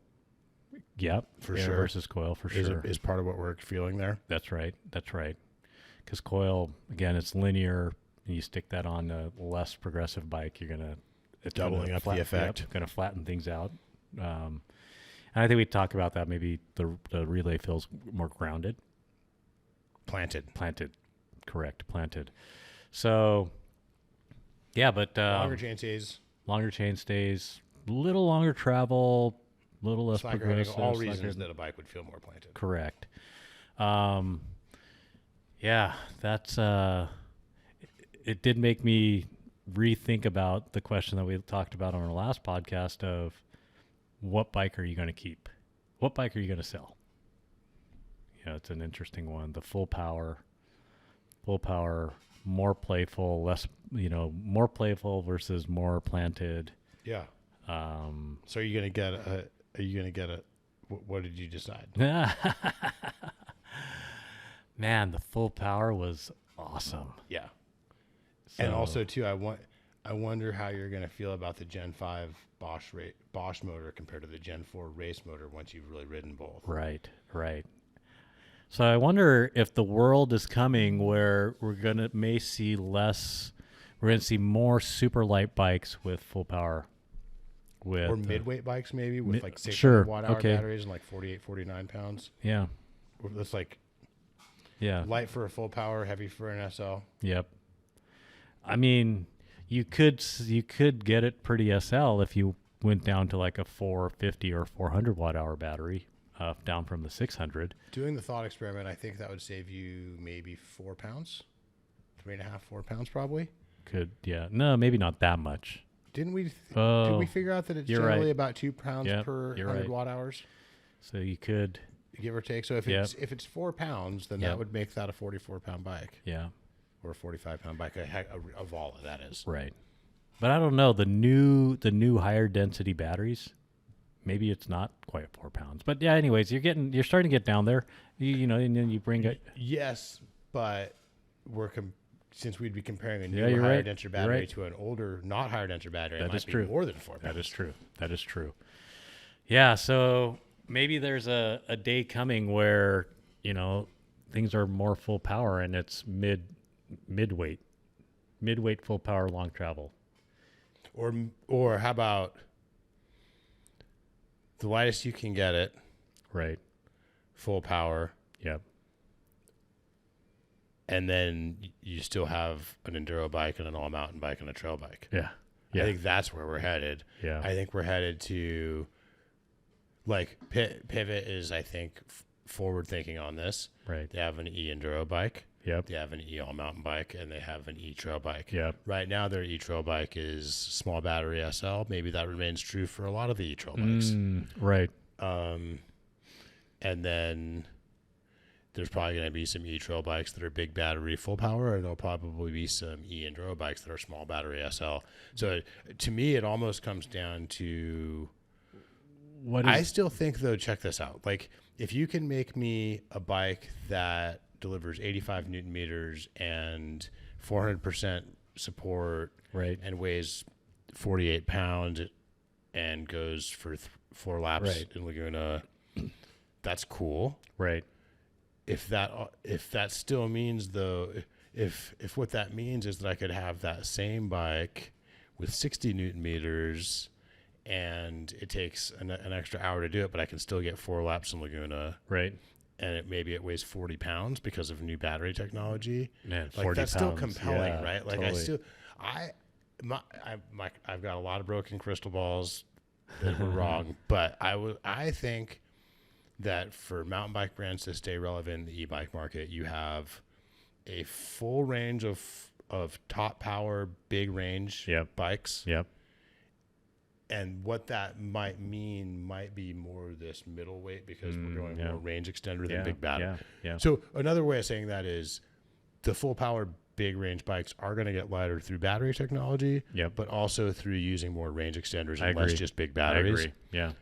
Yep. For air sure. versus coil, for sure. Is part of what we're feeling there. That's right. Because coil, again, it's linear. And you stick that on a less progressive bike, you're going to... Doubling up the effect. Going to flatten things out. And I think we talk about that. Maybe the relay feels more grounded. Planted. Correct. Planted. So, yeah, but... longer chain stays. Longer chain stays. Little longer travel. Little less progressive. All reasons that a bike would feel more planted. Correct. Yeah, that's... it did make me rethink about the question that we talked about on our last podcast of what bike are you going to keep? What bike are you going to sell? It's an interesting one. The full power, more playful, less, more playful versus more planted. Yeah. So are you going to get a, what did you decide? Man, the full power was awesome. Yeah. And also too, I wonder how you're going to feel about the Gen 5 Bosch motor compared to the Gen 4 race motor once you've really ridden both. Right. So I wonder if the world is coming where we're going to see more super light bikes with full power. Or midweight bikes maybe with 600 sure, watt-hour okay. batteries and 48, 49 pounds. Yeah. That's Yeah. light for a full power, heavy for an SL. Yep. I mean, you could get it pretty SL if you went down to a 450 or 400 watt-hour battery, down from the 600. Doing the thought experiment, I think that would save you maybe 4 pounds, 3.5, 4 pounds probably. No, maybe not that much. Didn't we? Oh, did we figure out that it's you're generally right. about 2 pounds per 100 right. watt hours, So you could, give or take? So if it's 4 pounds, then that would make that a 44-pound bike. yeah, Or a 45-pound bike, a Vala, that is. right. But I don't know, the new higher density batteries, maybe it's not quite 4 pounds. But yeah, anyways, you're starting to get down there. And then you bring it. Yes, but since we'd be comparing a new you're higher right. denser You're battery right. to an older, not higher denser battery, That it might is be true. more than 4 pounds. That is true. Yeah, so maybe there's a day coming where, things are more full power and it's midweight full power long travel. Or how about the lightest you can get it, Right. full power, Yep. and then you still have an enduro bike and an all mountain bike and a trail bike. Yeah. I think that's where we're headed. Yeah. I think we're headed to Pivot is, I think, forward thinking on this. Right. They have an enduro bike. Yep. They have an e-all mountain bike, and they have an e-trail bike. Yep. Right now, their e-trail bike is small battery SL. Maybe that remains true for a lot of the e-trail bikes. Right. And then there's probably going to be some e-trail bikes that are big battery, full power, and there'll probably be some e-enduro bikes that are small battery SL. So to me, it almost comes down to I still think, though, check this out. Like, if you can make me a bike that delivers 85 Newton meters and 400% support, right, and weighs 48 pounds and goes for 4 laps right. in Laguna, that's cool. Right. If that still means, though, if what that means is that I could have that same bike with 60 Newton meters and it takes an extra hour to do it, but I can still get 4 laps in Laguna. Right. And maybe it weighs 40 pounds because of new battery technology. Man, like 40 that's pounds. still compelling, Yeah, right? Like totally. I've got a lot of broken crystal balls that were wrong, but I think that for mountain bike brands to stay relevant in the e-bike market, you have a full range of top power, big range bikes. Yep. And what that might mean might be more this middleweight because we're going more range extender than big battery. Yeah. So another way of saying that is the full power big range bikes are going to get lighter through battery technology, but also through using more range extenders and less just big batteries. I agree. Yeah.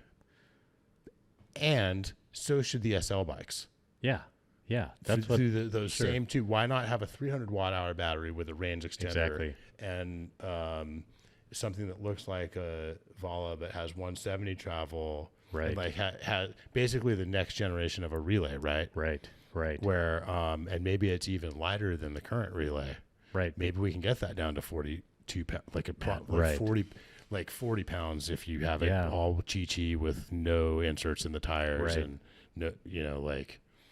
And so should the SL bikes. Yeah. Yeah. That's through those same two. Why not have a 300 watt hour battery with a range extender? Exactly. And something that looks like a Vala but has 170 travel, right? And like has basically the next generation of a relay, right? Right. Where and maybe it's even lighter than the current relay, right? Maybe we can get that down to 42 pounds, like 40 pounds if you have it all chi with no inserts in the tires and no,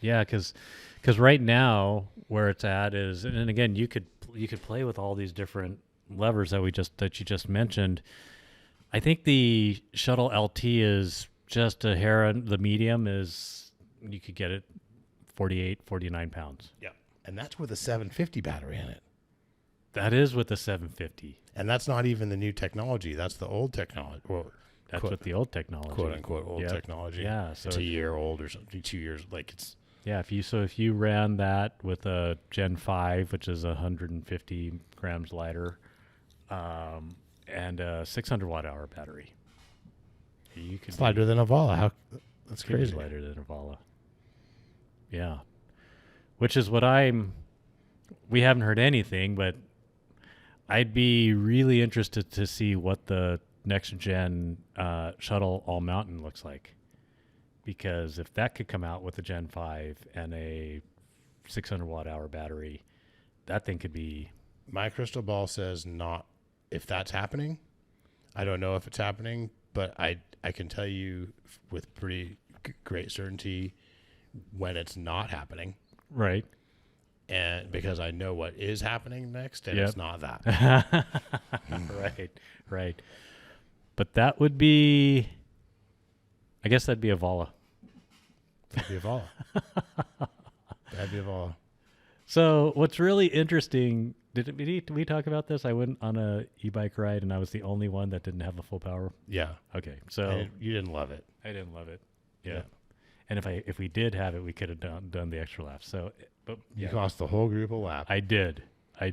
because right now where it's at is, and again you could play with all these different levers that you just mentioned. I think the Shuttle LT is just a hair. The medium is you could get it 48, 49 pounds. Yeah, and that's with a 750 battery in it. That is with the 750, and that's not even the new technology. That's the old technology. Well, that's what the old technology, quote unquote, old technology. Yeah, so it's a year old or something, 2 years. Like it's if you ran that with a Gen 5, which is 150 grams lighter, and a 600 watt hour battery, you could lighter than a Vala. That's crazy. Lighter than a Vala. Yeah, which is what we haven't heard anything, but I'd be really interested to see what the next gen Shuttle all mountain looks like, because if that could come out with a Gen 5 and a 600 watt hour battery, that thing could be. My crystal ball says not. If that's happening, I don't know if it's happening, but I can tell you with pretty great certainty when it's not happening. Right. And because I know what is happening next, and it's not that. Right. But that would be, I guess that'd be a Vala. That'd be a Vala. So what's really interesting, did we talk about this? I went on a e-bike ride and I was the only one that didn't have a full power. Yeah. Okay. So you didn't love it. I didn't love it. Yeah. And if we did have it, we could have done the extra laps. So, but you cost the whole group a lap. I did. I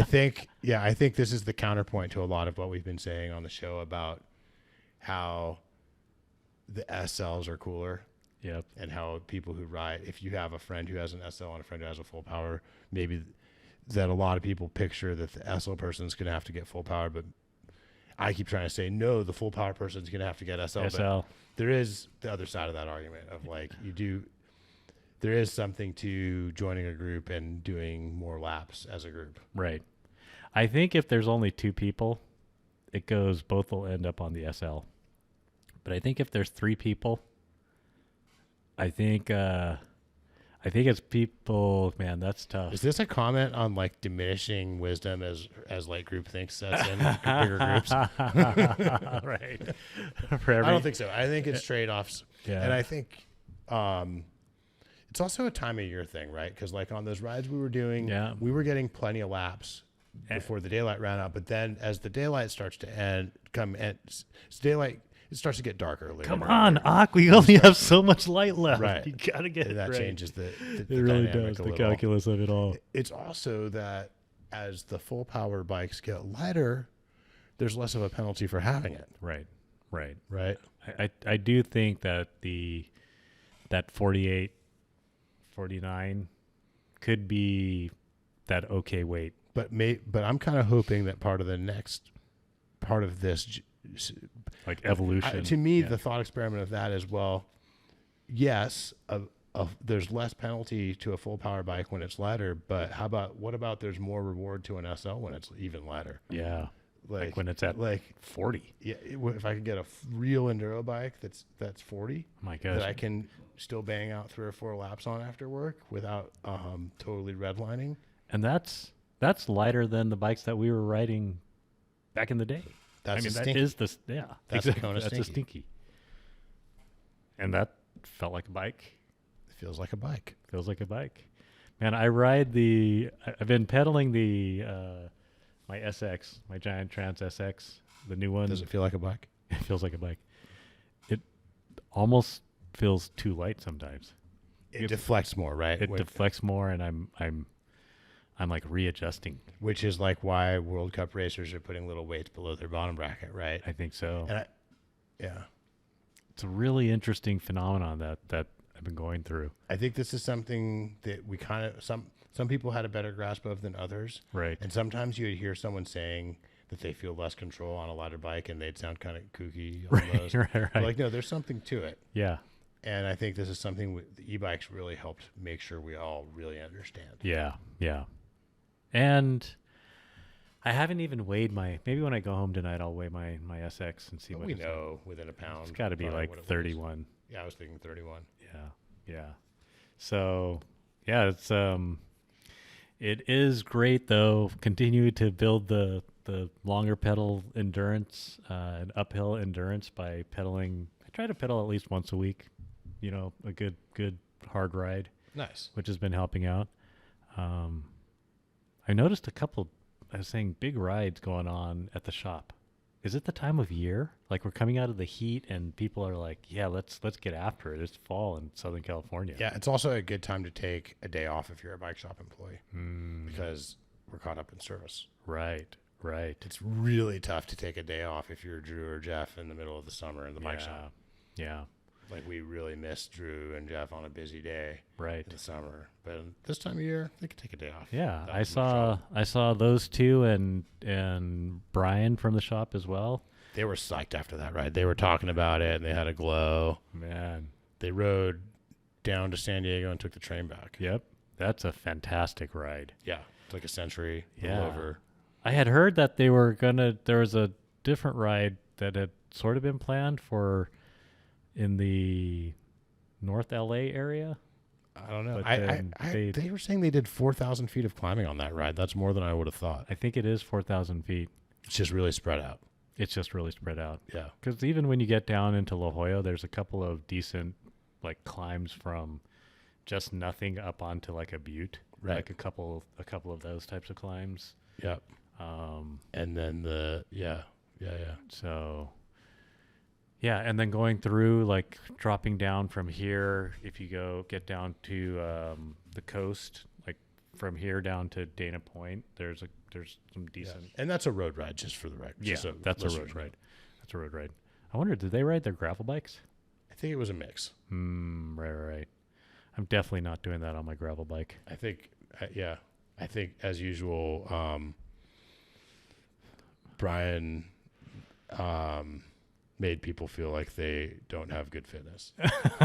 think this is the counterpoint to a lot of what we've been saying on the show about how the SLs are cooler. Yep. And how people who ride, if you have a friend who has an SL and a friend who has a full power, maybe that a lot of people picture that the SL person is going to have to get full power, but I keep trying to say, no, the full power person is going to have to get SL. But there is the other side of that argument of like, there is something to joining a group and doing more laps as a group. Right. I think if there's only 2 people, both will end up on the SL. But I think if there's 3 people, I think it's people, man, that's tough. Is this a comment on like diminishing wisdom as like groupthink sets in bigger groups? Right. I don't think so. I think it's trade-offs. Yeah. And I think It's also a time of year thing, right? Because like on those rides we were doing, Yeah. we were getting plenty of laps before the daylight ran out. But then as the daylight starts to daylight, it starts to get darker. Later Come and on, later. Auk. We only have so much light left. Right. You gotta get And it that right. changes the It really dynamic does. a The little. calculus of it all. It's also that as the full power bikes get lighter, there's less of a penalty for having it. Right. Right. Right. I do think that that 48, 49 could be that okay weight. But I'm kind of hoping that part of the next part of this, Like evolution. to me, Yeah. the thought experiment of that is, well, yes, there's less penalty to a full power bike when it's lighter, but what about there's more reward to an SL when it's even lighter? Yeah. Like when it's at like 40. Yeah, if I could get a real enduro bike that's 40, Oh my gosh. that I can still bang out 3 or 4 laps on after work without totally redlining. And that's lighter than the bikes that we were riding back in the day. That's I mean, a that stinky. is the yeah. That's a exactly. Kona That's a stinky. stinky. And that felt like a bike. It feels like a bike. Feels like a bike. Man, I've been pedaling the my SX, my Giant Trans SX, the new one. Does it feel like a bike? It feels like a bike. It almost feels too light sometimes. It deflects more, right? It deflects more, and I'm like readjusting. Which is like why World Cup racers are putting little weights below their bottom bracket, right? I think so. And yeah, It's a really interesting phenomenon that I've been going through. I think this is something that we kind of some people had a better grasp of than others, Right. and sometimes you would hear someone saying that they feel less control on a lighter bike, and they'd sound kind of kooky almost. Right. But like, no, there's something to it. Yeah. And I think this is something the e-bikes really helped make sure we all really understand. Yeah. Yeah. And I haven't even weighed maybe when I go home tonight, I'll weigh my SX and see But what we it's know within a pound. It's got to be probably like what it weighs. 31. Yeah, I was thinking 31. Yeah. So, yeah, it is great though. Continue to build the longer pedal endurance, and uphill endurance by pedaling. I try to pedal at least once a week. You know, a good hard ride, Nice. which has been helping out. I noticed I was saying big rides going on at the shop. Is it the time of year? Like we're coming out of the heat and people are like, yeah, let's get after it. It's fall in Southern California. Yeah, it's also a good time to take a day off if you're a bike shop employee because we're caught up in service. Right. It's really tough to take a day off if you're Drew or Jeff in the middle of the summer in the bike shop. Yeah. Like we really miss Drew and Jeff on a busy day Right. in the summer. But this time of year, they could take a day off. Yeah. That I was my job. saw those two and Brian from the shop as well. They were psyched after that ride. They were talking about it and they had a glow. Man. They rode down to San Diego and took the train back. Yep. That's a fantastic ride. Yeah. It's like a century Yeah. over. I had heard that there was a different ride that had sort of been planned in the North LA area. I don't know. But They were saying they did 4,000 feet of climbing on that ride. That's more than I would have thought. I think it is 4,000 feet. It's just really spread out. It's just really spread out. Yeah. Because even when you get down into La Jolla, there's a couple of decent like climbs from just nothing up onto like a butte. Right. Like a couple of those types of climbs. Yep. And then yeah. So yeah, and then going through like dropping down from here, if you get down to the coast, like from here down to Dana Point, there's some decent. Yeah. And that's a road ride, just for the record. Yeah, Just so that's a listeners road know. ride. That's a road ride. I wonder, did they ride their gravel bikes? I think it was a mix. Right. I'm definitely not doing that on my gravel bike. I think, I think as usual, Brian made people feel like they don't have good fitness.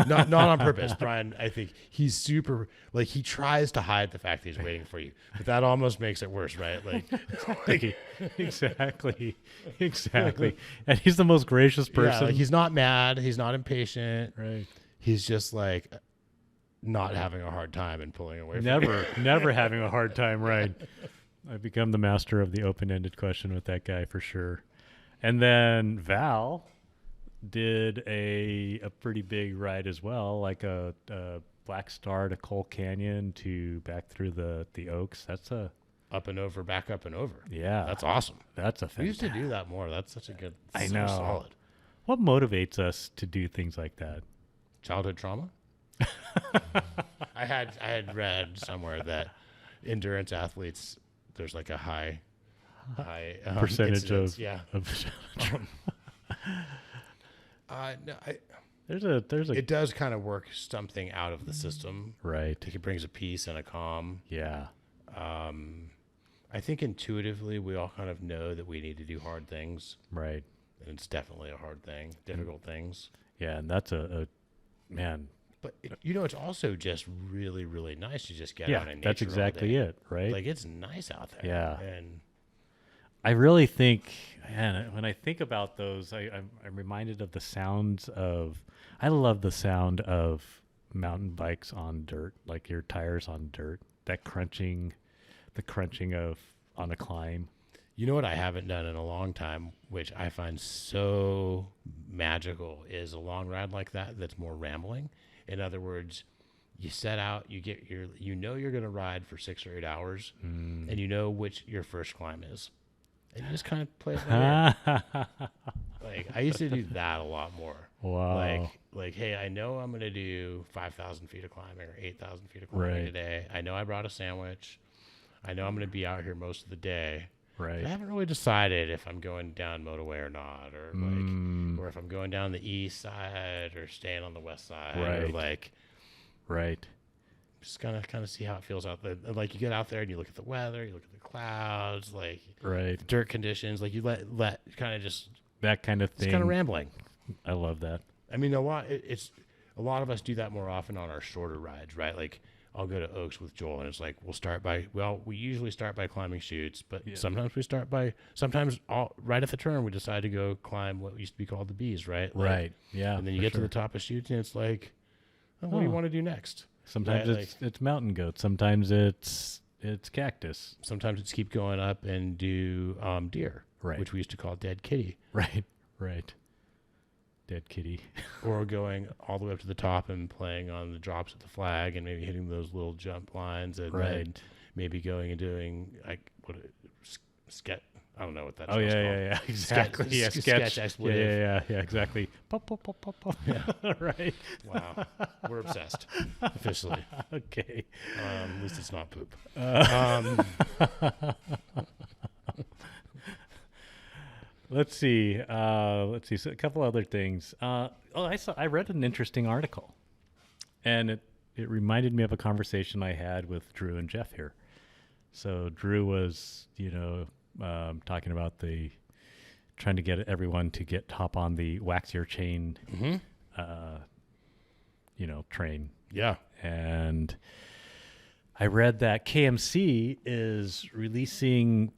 not on purpose. Brian, I think he's super, like he tries to hide the fact that he's waiting for you, but that almost makes it worse, right? Like, Exactly. And he's the most gracious person. yeah, like he's not mad. He's not impatient. Right. He's just like not having a hard time and pulling away from you. Never having a hard time, right? I've become the master of the open-ended question with that guy for sure. And then Val did a pretty big ride as well, like a Black Star to Coal Canyon to back through the Oaks. That's a Up and over, back up and over. yeah. That's awesome. That's a We used to fantastic. do that more. That's such a good. I so know. Solid. What motivates us to do things like that? Childhood trauma. I had read somewhere that endurance athletes, there's like a high Percentage incidence. of yeah. of No, there's a it does kind of work something out of the system. right. It brings a peace and a calm. Yeah. I think intuitively we all kind of know that we need to do hard things, Right. and it's definitely a hard thing, difficult things. Yeah, and that's a man. But it's also just really, really nice to just get Yeah, out in nature. that's exactly all day. it, right? Like it's nice out there. Yeah. and I really think, man, when I think about those, I'm reminded of the sounds of. I love the sound of mountain bikes on dirt, like your tires on dirt. That crunching, the crunching of on a climb. you know what I haven't done in a long time, which I find so magical, is a long ride like that. That's more rambling. In other words, you set out, you're going to ride for 6 or 8 hours, and you know which your first climb is. And you just kind of play it by ear. Like I used to do that a lot more. Wow. Like, hey, I know I'm going to do 5,000 feet of climbing or 8,000 feet of climbing Right. today. I know I brought a sandwich. I know I'm going to be out here most of the day. Right. I haven't really decided if I'm going down motorway or not, or or if I'm going down the east side or staying on the west side, or Right. like Right. just kind of see how it feels out there. Like you get out there and you look at the weather, you look at the clouds, like Right. dirt conditions, like you let kind of just That kind of it's thing. kind of rambling. I love that. I mean, it's a lot of us do that more often on our shorter rides, right? Like I'll go to Oaks with Joel, and it's like we usually start by climbing chutes, but sometimes right at the turn we decide to go climb what used to be called the Bees, right? Like, Right. Yeah. and then you for get to sure. the top of chutes, and it's like, oh, what do you Oh. want to do next? Sometimes right, it's mountain goat. Sometimes it's cactus. Sometimes it's keep going up and do deer, Right. which we used to call dead kitty, Right. Right. Dead kitty. or going all the way up to the top and playing on the drops at the flag and maybe hitting those little jump lines, and then Right. maybe going and doing like sketch. I don't know what that. Oh show's yeah, called. yeah, yeah, exactly. Yeah, sketch sketch. expletive. Yeah, exactly. Pop, pop, pop, pop, pop. Yeah. Right. Wow, we're obsessed officially. Okay. At least it's not poop. Let's see. So a couple other things. I read an interesting article, and it reminded me of a conversation I had with Drew and Jeff here. So Drew was, talking about trying to get everyone to hop on the wax your chain, train. Yeah. And I read that KMC is releasing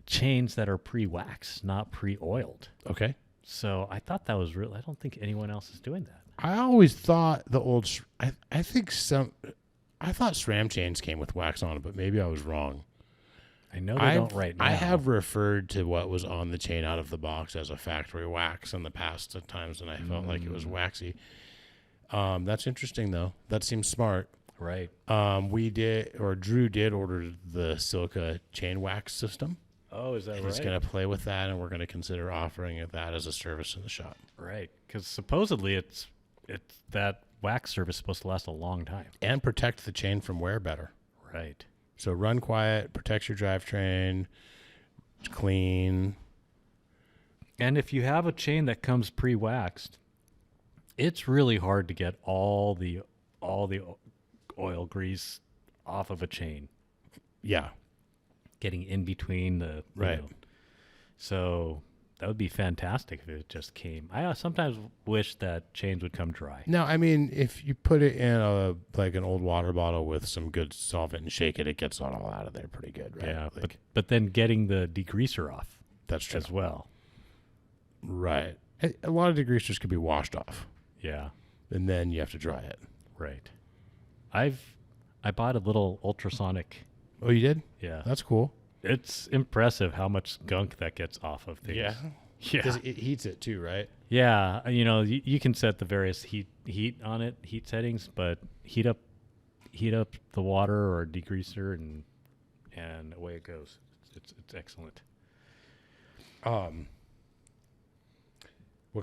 chains that are pre-waxed, not pre-oiled. Okay. So I thought that was real. I don't think anyone else is doing that. I always thought the old. I thought SRAM chains came with wax on it, but maybe I was wrong. I know they don't right now. I have referred to what was on the chain out of the box as a factory wax in the past at times, and I felt like it was waxy. That's interesting, though. That seems smart. Right. Drew did order the Silica chain wax system. Oh, is that And right? he's going to play with that, and we're going to consider offering that as a service in the shop. Right. Because supposedly it's that wax service is supposed to last a long time. And protect the chain from wear better. Right. So run quiet, protects your drivetrain, it's clean. And if you have a chain that comes pre-waxed, it's really hard to get all the oil grease off of a chain. Yeah. Getting in between the Right. So that would be fantastic if it just came. I sometimes wish that chains would come dry. Now, I mean, if you put it in an old water bottle with some good solvent and shake it, it gets it all out of there pretty good, right? Yeah, Like, but then getting the degreaser off that's true. as well. Right. A lot of degreasers could be washed off, Yeah, and then you have to dry it. right. I bought a little ultrasonic. Oh, you did? Yeah, That's cool. it's impressive how much gunk that gets off of things. Yeah. Yeah. Because it heats it too, right? Yeah, you can set the various heat on it, heat settings, but heat up the water or degreaser, and away it goes. It's excellent. What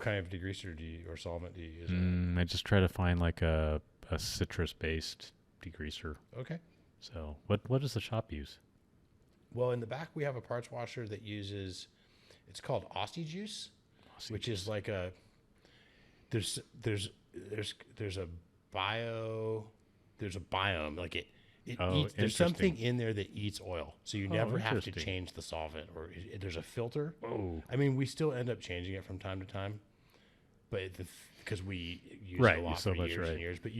kind of degreaser or solvent do you use? I just try to find like a citrus based degreaser. Okay. So what does the shop use? Well, in the back we have a parts washer that uses, it's called Aussie Juice, which is like there's a biome, like it eats, there's something in there that eats oil, so you never have to change the solvent, or there's a filter. I mean, we still end up changing it from time to time, but because we use it a lot for years and years. But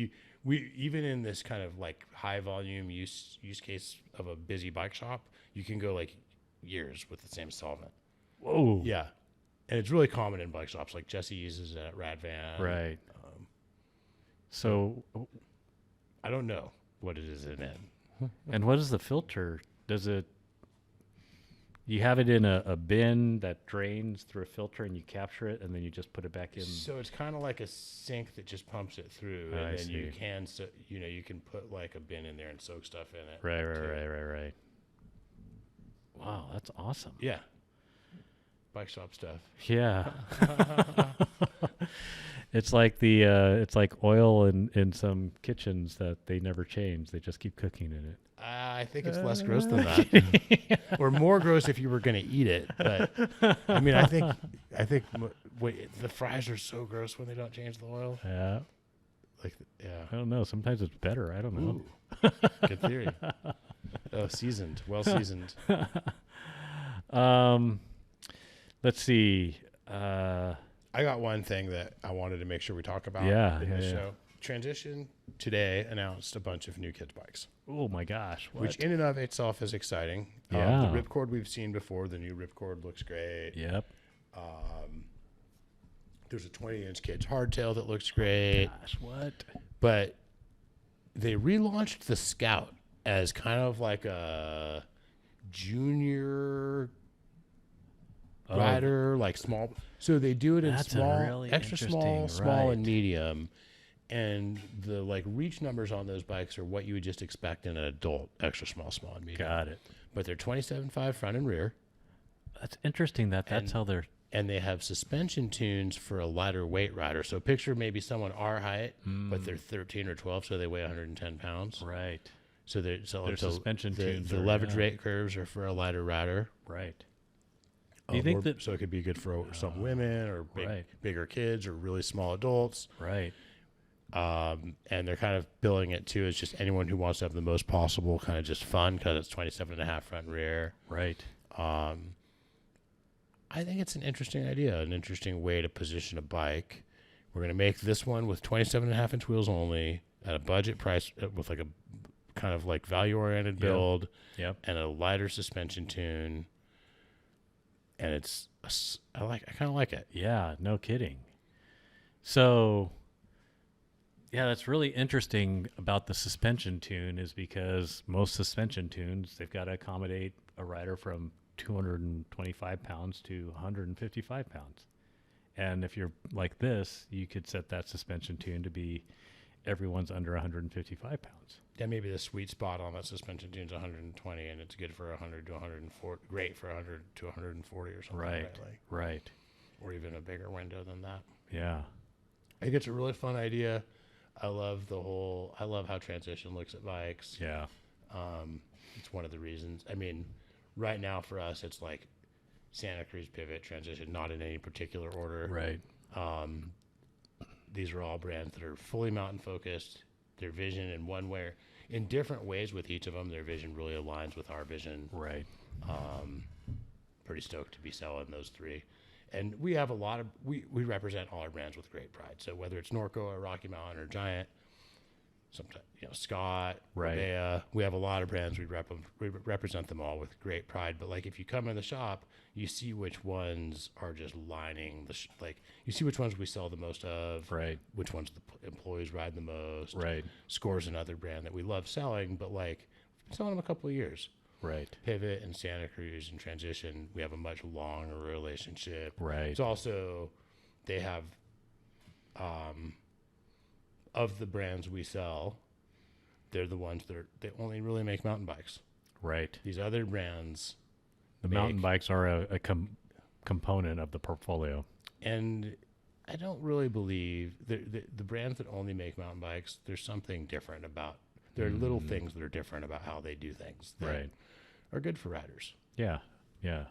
we even in this kind of like high volume use case of a busy bike shop, you can go like years with the same solvent. Whoa. Yeah. And it's really common in bike shops. Like Jesse uses it at Radvan. Right. So I don't know what it is in it. And what is the filter? You have it in a bin that drains through a filter, and you capture it, and then you just put it back in? So it's kind of like a sink that just pumps it through, and then you can put like a bin in there and soak stuff in it. Right. Wow, that's awesome. Yeah. Bike shop stuff. Yeah. It's like it's like oil in some kitchens that they never change. They just keep cooking in it. I think it's less gross than that, or more gross if you were going to eat it. But I mean, I think the fries are so gross when they don't change the oil. Yeah. I don't know. Sometimes it's better. I don't know. Ooh. Good theory. Oh, seasoned, well seasoned. Let's see. I got one thing that I wanted to make sure we talk about in this show. Transition today announced a bunch of new kids bikes. Oh my gosh. What? Which in and of itself is exciting. Yeah. The Ripcord we've seen before, the new Ripcord looks great. Yep. There's a 20-inch kids hardtail that looks great. Gosh, what? But they relaunched the Scout as kind of like a junior rider, like small. So they do it in small, really extra small, and medium. And the like reach numbers on those bikes are what you would just expect in an adult, extra small, and medium. Got it. But they're 27.5 front and rear. That's interesting. That's how they're. And they have suspension tunes for a lighter weight rider. So picture maybe someone our height, but they're 13 or 12, so they weigh 110 pounds. Right. So their suspension tunes. The leverage rate curves are for a lighter rider. Right. Do you think so? It could be good for some women or bigger kids or really small adults. Right. And they're kind of billing it too as just anyone who wants to have the most possible kind of just fun, because it's 27.5 front and rear. Right. I think it's an interesting idea, an interesting way to position a bike. We're going to make this one with 27.5-inch wheels only at a budget price with like a kind of like value-oriented build. Yep. And a lighter suspension tune. And I kind of like it. Yeah, no kidding. So, yeah, that's really interesting about the suspension tune is because most suspension tunes, they've got to accommodate a rider from 225 pounds to 155 pounds. And if you're like this, you could set that suspension tune to be everyone's under 155 pounds. Yeah, maybe the sweet spot on that suspension tune is 120, and it's good for 100 to 140, great for 100 to 140 or something. Right. Or even a bigger window than that. Yeah. I think it's a really fun idea. I love how Transition looks at bikes. Yeah. It's one of the reasons. I mean, right now for us, it's like Santa Cruz, Pivot, Transition, not in any particular order. Right. These are all brands that are fully mountain focused. Their vision in different ways with each of them, their vision really aligns with our vision. Right. Pretty stoked to be selling those three. And we have we represent all our brands with great pride. So whether it's Norco or Rocky Mountain or Giant, sometimes, Scott, Rabea, we have a lot of brands. We represent them all with great pride. But like if you come in the shop, you see which ones are just lining you see which ones we sell the most of, right? Which ones the employees ride the most, right? Score's another brand that we love selling, but like we've been selling them a couple of years, right? Pivot and Santa Cruz and Transition, we have a much longer relationship, right? It's also they have, of the brands we sell, they're the ones they only really make mountain bikes. Right. These other brands, The mountain bikes are a component of the portfolio. and I don't really believe the brands that only make mountain bikes. There's something different about. There are little things that are different about how they do things that Right. are good for riders. Yeah. Yeah.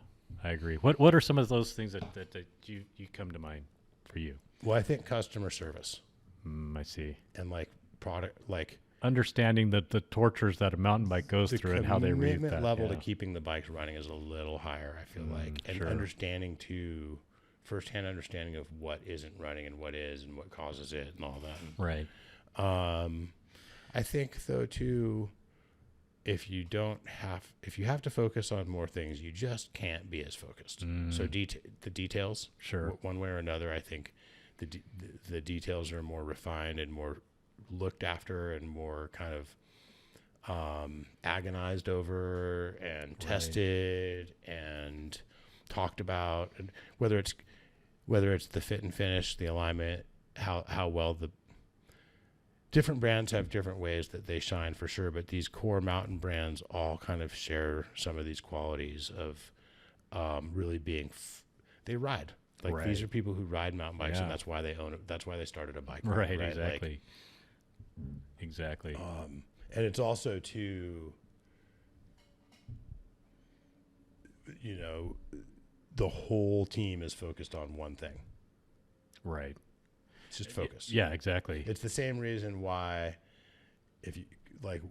I agree. What are some of those things that you come to mind for you? Well, I think customer service I see. and like product, like Understanding the tortures that a mountain bike goes the through and how they read commitment that. level yeah. to keeping the bikes running is a little higher. I feel like, and sure. understanding to firsthand understanding of what isn't running and what is and what causes it and all that. Right. I think though too, if you have to focus on more things, you just can't be as focused. So the details, Sure. one way or another, I think the details are more refined and more looked after and more kind of agonized over and tested and talked about, and whether it's the fit and finish, the alignment, how well the different brands have different ways that they shine for sure, but these core mountain brands all kind of share some of these qualities of really being they ride. Like these are people who ride mountain bikes, and that's why they own it. That's why they started a bike. Right. Right. Exactly. Like, Exactly. and it's also the whole team is focused on one thing. Right. It's just focus. Yeah, exactly. It's the same reason why, if you like,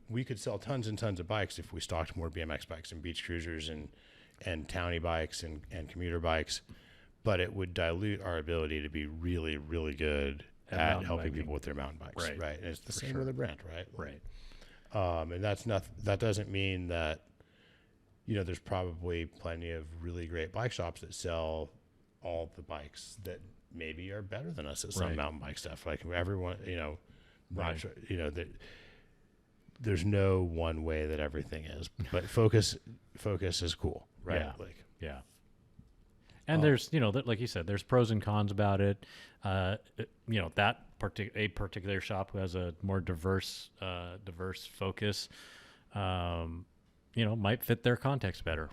we could sell tons and tons of bikes if we stocked more BMX bikes and beach cruisers and townie bikes and commuter bikes, but it would dilute our ability to be really, really good at helping people with their mountain bikes. Right. And it's the same with a brand, right? Right. And that doesn't mean that, there's probably plenty of really great bike shops that sell all the bikes that maybe are better than us at some mountain bike stuff. Like everyone, there's no one way that everything is, but focus is cool, right? Yeah. Like, yeah. And there's, like you said, there's pros and cons about it. That particular shop who has a more diverse focus, might fit their context better.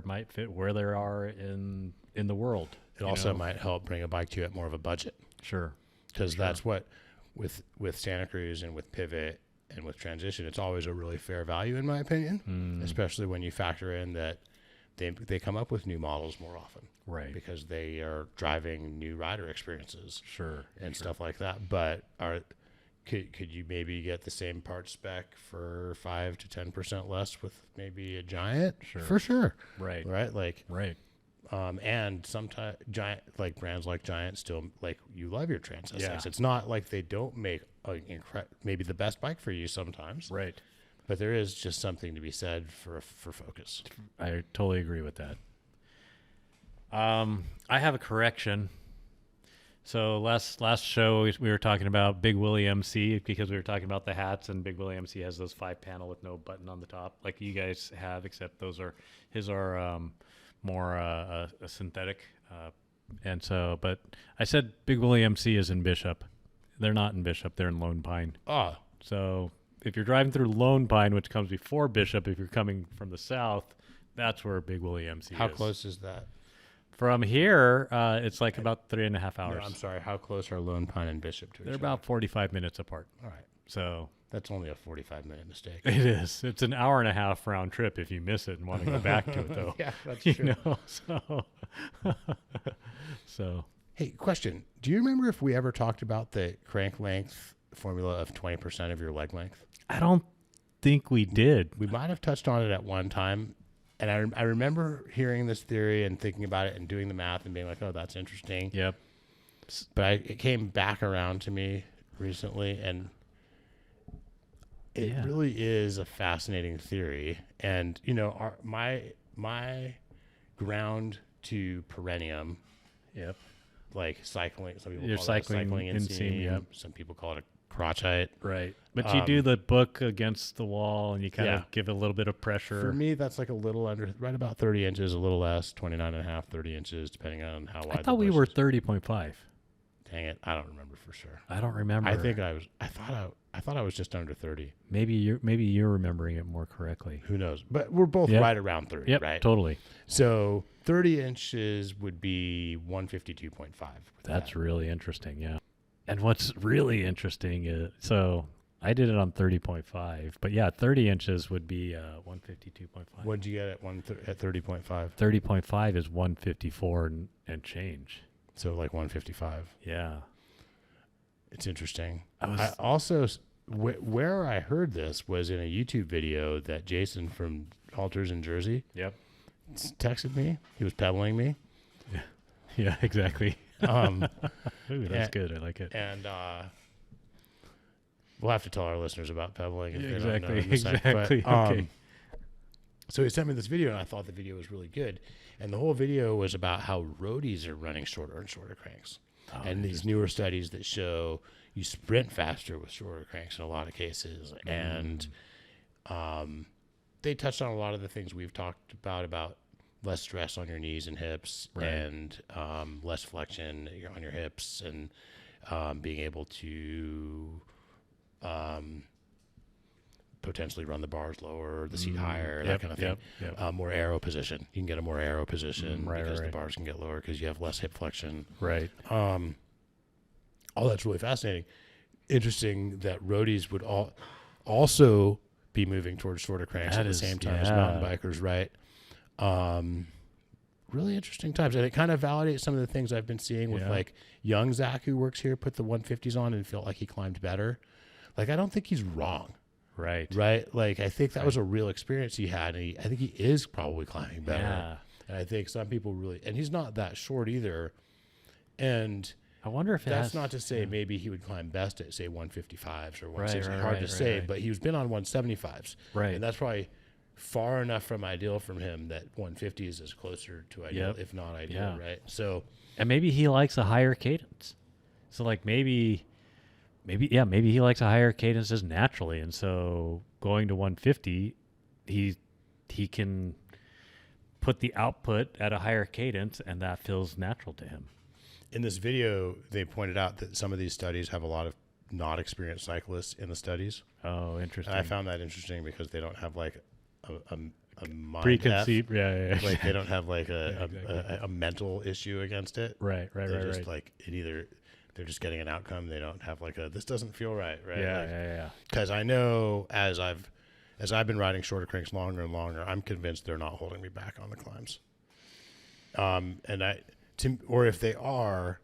Might fit where they are in the world. it also might help bring a bike to you at more of a budget. Sure. Because that's what, with Santa Cruz and with Pivot and with Transition, it's always a really fair value in my opinion, especially when you factor in that they come up with new models more often. Right. Because they are driving new rider experiences. Sure. And stuff like that. But could you maybe get the same part spec for 5 to 10% less with maybe a Giant? Sure. For sure. Right. Right? Like, right. And sometimes Giant, like brands like Giant, still like you love your Trans SX. Yeah. It's not like they don't make maybe the best bike for you sometimes. Right. But there is just something to be said for focus. I totally agree with that. I have a correction. So last show we were talking about Big Willie MC because we were talking about the hats, and Big Willie MC has those 5-panel with no button on the top, like you guys have, except his are more a synthetic. And so, but I said Big Willie MC is in Bishop. They're not in Bishop. They're in Lone Pine. Oh, So if you're driving through Lone Pine, which comes before Bishop, if you're coming from the south, that's where Big Willie MC is. how close is that? From here, it's like about 3.5 hours. No, I'm sorry. How close are Lone Pine and Bishop to each They're other? about 45 minutes apart. All right. So That's only a 45-minute mistake. it is. It's an hour and a half round trip if you miss it and want to go back to it, though. Yeah, that's you true. know, so Hey, question. Do you remember if we ever talked about the crank length formula of 20% of your leg length? I don't think we did. We might have touched on it at one time. And I remember hearing this theory and thinking about it and doing the math and being like, oh, that's interesting. Yep. But it came back around to me recently, and it really is a fascinating theory. And, my ground to perennium, Yep. like cycling, some people You're call cycling it cycling inseam, inseam. yep. Some people call it a crotch height. Right. But you do the book against the wall and you kind Yeah. of give it a little bit of pressure. For me, that's like a little under, right about 30 inches, a little less, 29 and a half, 30 inches, depending on how wide I thought we were 30.5. Dang it. I don't remember for sure. I don't remember. I thought I was just under 30. maybe you're remembering it more correctly. Who knows? But we're both Yep. right around 30, Yep, right? totally. So 30 inches would be 152.5. That's really interesting, yeah. And what's really interesting is, so I did it on 30.5, but yeah, 30 inches would be 152.5. What'd you get at 30.5? 30.5 is 154 and change. So like 155. Yeah. It's interesting. I I also, where I heard this was in a YouTube video that Jason from Alters in Jersey Yep. texted me. He was pedaling me. Yeah, exactly. Um, Ooh, that's good. I like it. and we'll have to tell our listeners about pedaling if Yeah, they don't know in a sec. exactly. But, Okay. so he sent me this video, and I thought the video was really good. And the whole video was about how roadies are running shorter and shorter cranks. Oh, And these newer studies that show you sprint faster with shorter cranks in a lot of cases. And they touched on a lot of the things we've talked about less stress on your knees and hips, Right. and less flexion on your hips, and being able to potentially run the bars lower, the seat higher, that kind of thing. Yep. More aero position. You can get a more aero position Right, because right. the bars can get lower because you have less hip flexion. Right. All that's really fascinating. Interesting that roadies would also be moving towards shorter cranks That at the is- same time as yeah. mountain bikers, right? Really interesting times. And it kind of validates some of the things I've been seeing with Yeah. like young Zach who works here, put the 150s on and felt like he climbed better. Like, I don't think he's wrong, Right. right? Like, I think that was a real experience he had. And I think he is probably climbing better. Yeah. And I think some people really, and he's not that short either. And I wonder if it that's has, not to say maybe he would climb best at, say, 155s or 160s. right, Hard right, to say, right. but he's been on 175s. Right. And that's probably far enough from ideal from him that 150s is closer to ideal, Yep. if not ideal, Yeah. right? So, And maybe he likes a higher cadence. So like maybe he likes a higher cadence just naturally, and so going to 150, he can put the output at a higher cadence, and that feels natural to him. in this video, they pointed out that some of these studies have a lot of not experienced cyclists in the studies. Oh, interesting. And I found that interesting because they don't have like a mind Preconceived, F. yeah. Like they don't have like exactly. a mental issue against it. Right. They're just like they're just getting an outcome. They don't have like this doesn't feel right, right? Yeah. Because I know as I've been riding shorter cranks longer and longer, I'm convinced they're not holding me back on the climbs. Or if they are,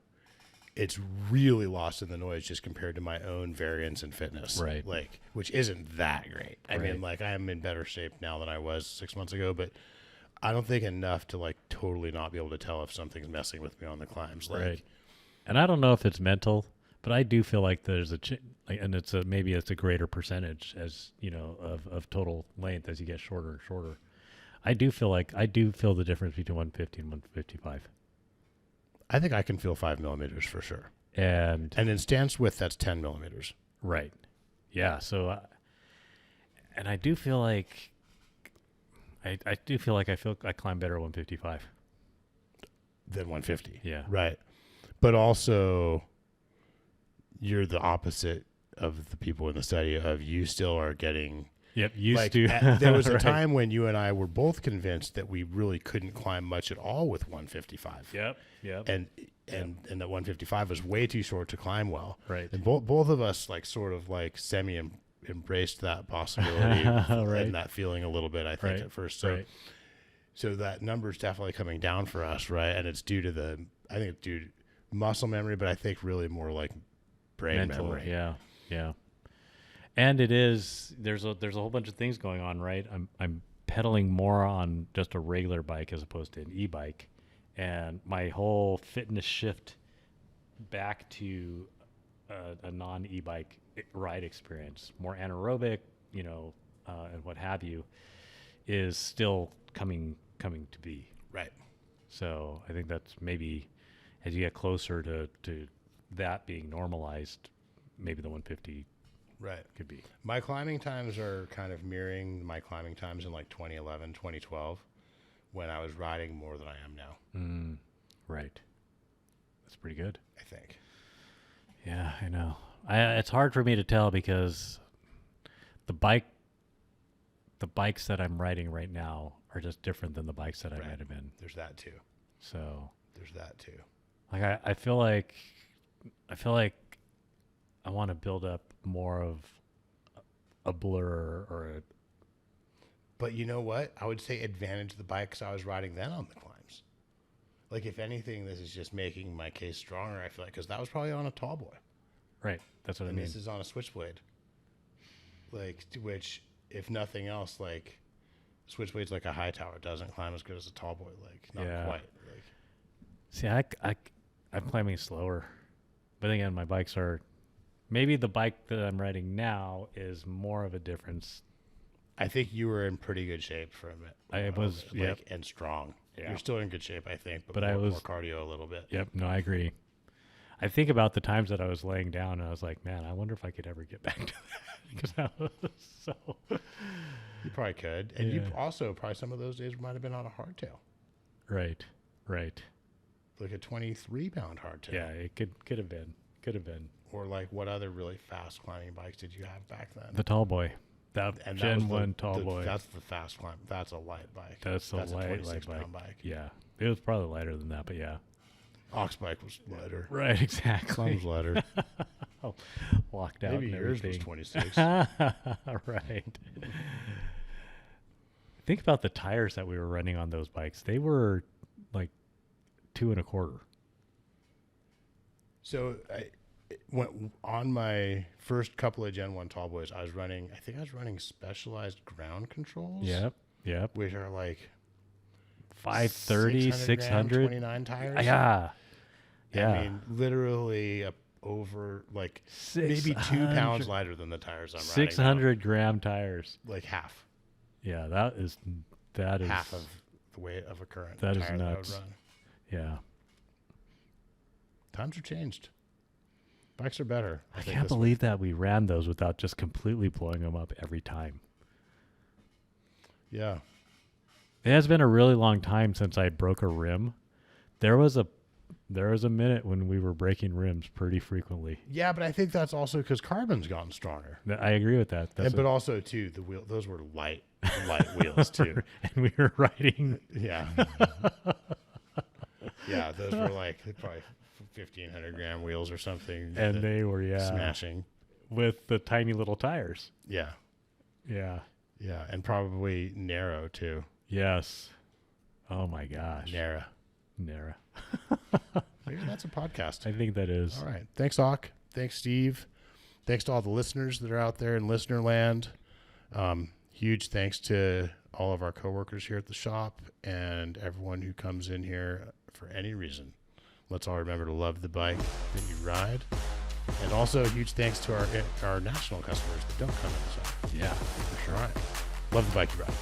it's really lost in the noise just compared to my own variance and fitness. Right. Like, which isn't that great. I Right. mean, like I am in better shape now than I was 6 months ago, but I don't think enough to like totally not be able to tell if something's messing with me on the climbs. Like, Right. And I don't know if it's mental, but I do feel like there's and maybe it's a greater percentage as of total length as you get shorter and shorter. I do feel the difference between 150 and 155. I think I can feel 5 millimeters for sure. And in stance width, that's 10 millimeters. right, yeah. So, and I do feel like I climb better at 155 than 150. Yeah. Right. But also, you're the opposite of the people in the study of you still are getting. Yep, used like, to. There was a Right. time when you and I were both convinced that we really couldn't climb much at all with 155. Yep. And that 155 was way too short to climb well. Right. And both of us like sort of like embraced that possibility Right. and that feeling a little bit, I think, Right. at first. So, Right. so that number's definitely coming down for us, right? And it's due to I think it's due to muscle memory, but I think really more like brain memory. Yeah. And it is there's a whole bunch of things going on, right? I'm pedaling more on just a regular bike as opposed to an e-bike, and my whole fitness shift back to a non e-bike ride experience, more anaerobic, and what have you, is still coming to be. Right. So I think that's maybe as you get closer to that being normalized, maybe the 150 Right. could be. My climbing times are kind of mirroring my climbing times in like 2011, 2012, when I was riding more than I am now. Right. That's pretty good. I think. Yeah, I know. It's hard for me to tell because the bikes that I'm riding right now are just different than the bikes that I might have been. There's that too. So There's that too. like I feel like I want to build up more of a blur or a. But you know what? I would say advantage the bikes I was riding then on the climbs. Like, if anything, this is just making my case stronger, I feel like, because that was probably on a tall boy. Right. That's what I And mean. this is on a switchblade. Like, which, if nothing else, like, switchblade's like a high tower. It doesn't climb as good as a tall boy. Like, not quite. Like, See, I'm climbing slower. But again, my bikes are. Maybe the bike that I'm riding now is more of a difference. I think you were in pretty good shape for a minute. I was, like, and strong. Yeah. You're still in good shape, I think, but I was more cardio a little bit. Yep. No, I agree. I think about the times that I was laying down and I was like, man, I wonder if I could ever get back to that. Because I was so. You probably could. And you also, probably some of those days might have been on a hardtail. Right. Right. Like a 23-pound hardtail. Yeah, it could have been. Could have been. Or like, what other really fast climbing bikes did you have back then? The tall boy. That and Gen that was 1 tall boy. That's the fast climb. That's a light bike. That's a light 26-pound bike. Yeah. It was probably lighter than that, but yeah. Ox bike was lighter. Right, exactly. Mine was lighter. Locked out. Maybe and yours was everything. 26. Right. Think about the tires that we were running on those bikes. They were like 2 1/4. So on my first couple of Gen 1 tall boys, I think I was running specialized ground controls. Yep. Which are like 530, 600. 29 tires. Yeah. I mean, literally over like maybe 2 pounds lighter than the tires I'm riding. 600 gram tires. Like half. Yeah, that is half of the weight of a current that tire is that I would nuts. run. Yeah. Times are changed. Bikes are better. I can't believe that we ran those without just completely blowing them up every time. Yeah. It has been a really long time since I broke a rim. There was a minute when we were breaking rims pretty frequently. Yeah, but I think that's also because carbon's gotten stronger. I agree with that. But also too, those were light wheels too. And we were riding. Yeah. Yeah, those were like probably 1,500 gram wheels or something. And they were smashing with the tiny little tires. Yeah. Yeah. Yeah, and probably narrow too. Yes. Oh my gosh. Narrow. Maybe that's a podcast. I think that is. All right. Thanks, Auk. Thanks, Steve. Thanks to all the listeners that are out there in listener land. Huge thanks to all of our coworkers here at the shop and everyone who comes in here for any reason. Let's all remember to love the bike that you ride. And also huge thanks to our national customers that don't come in the shop. Yeah, for sure. All right. Love the bike you ride.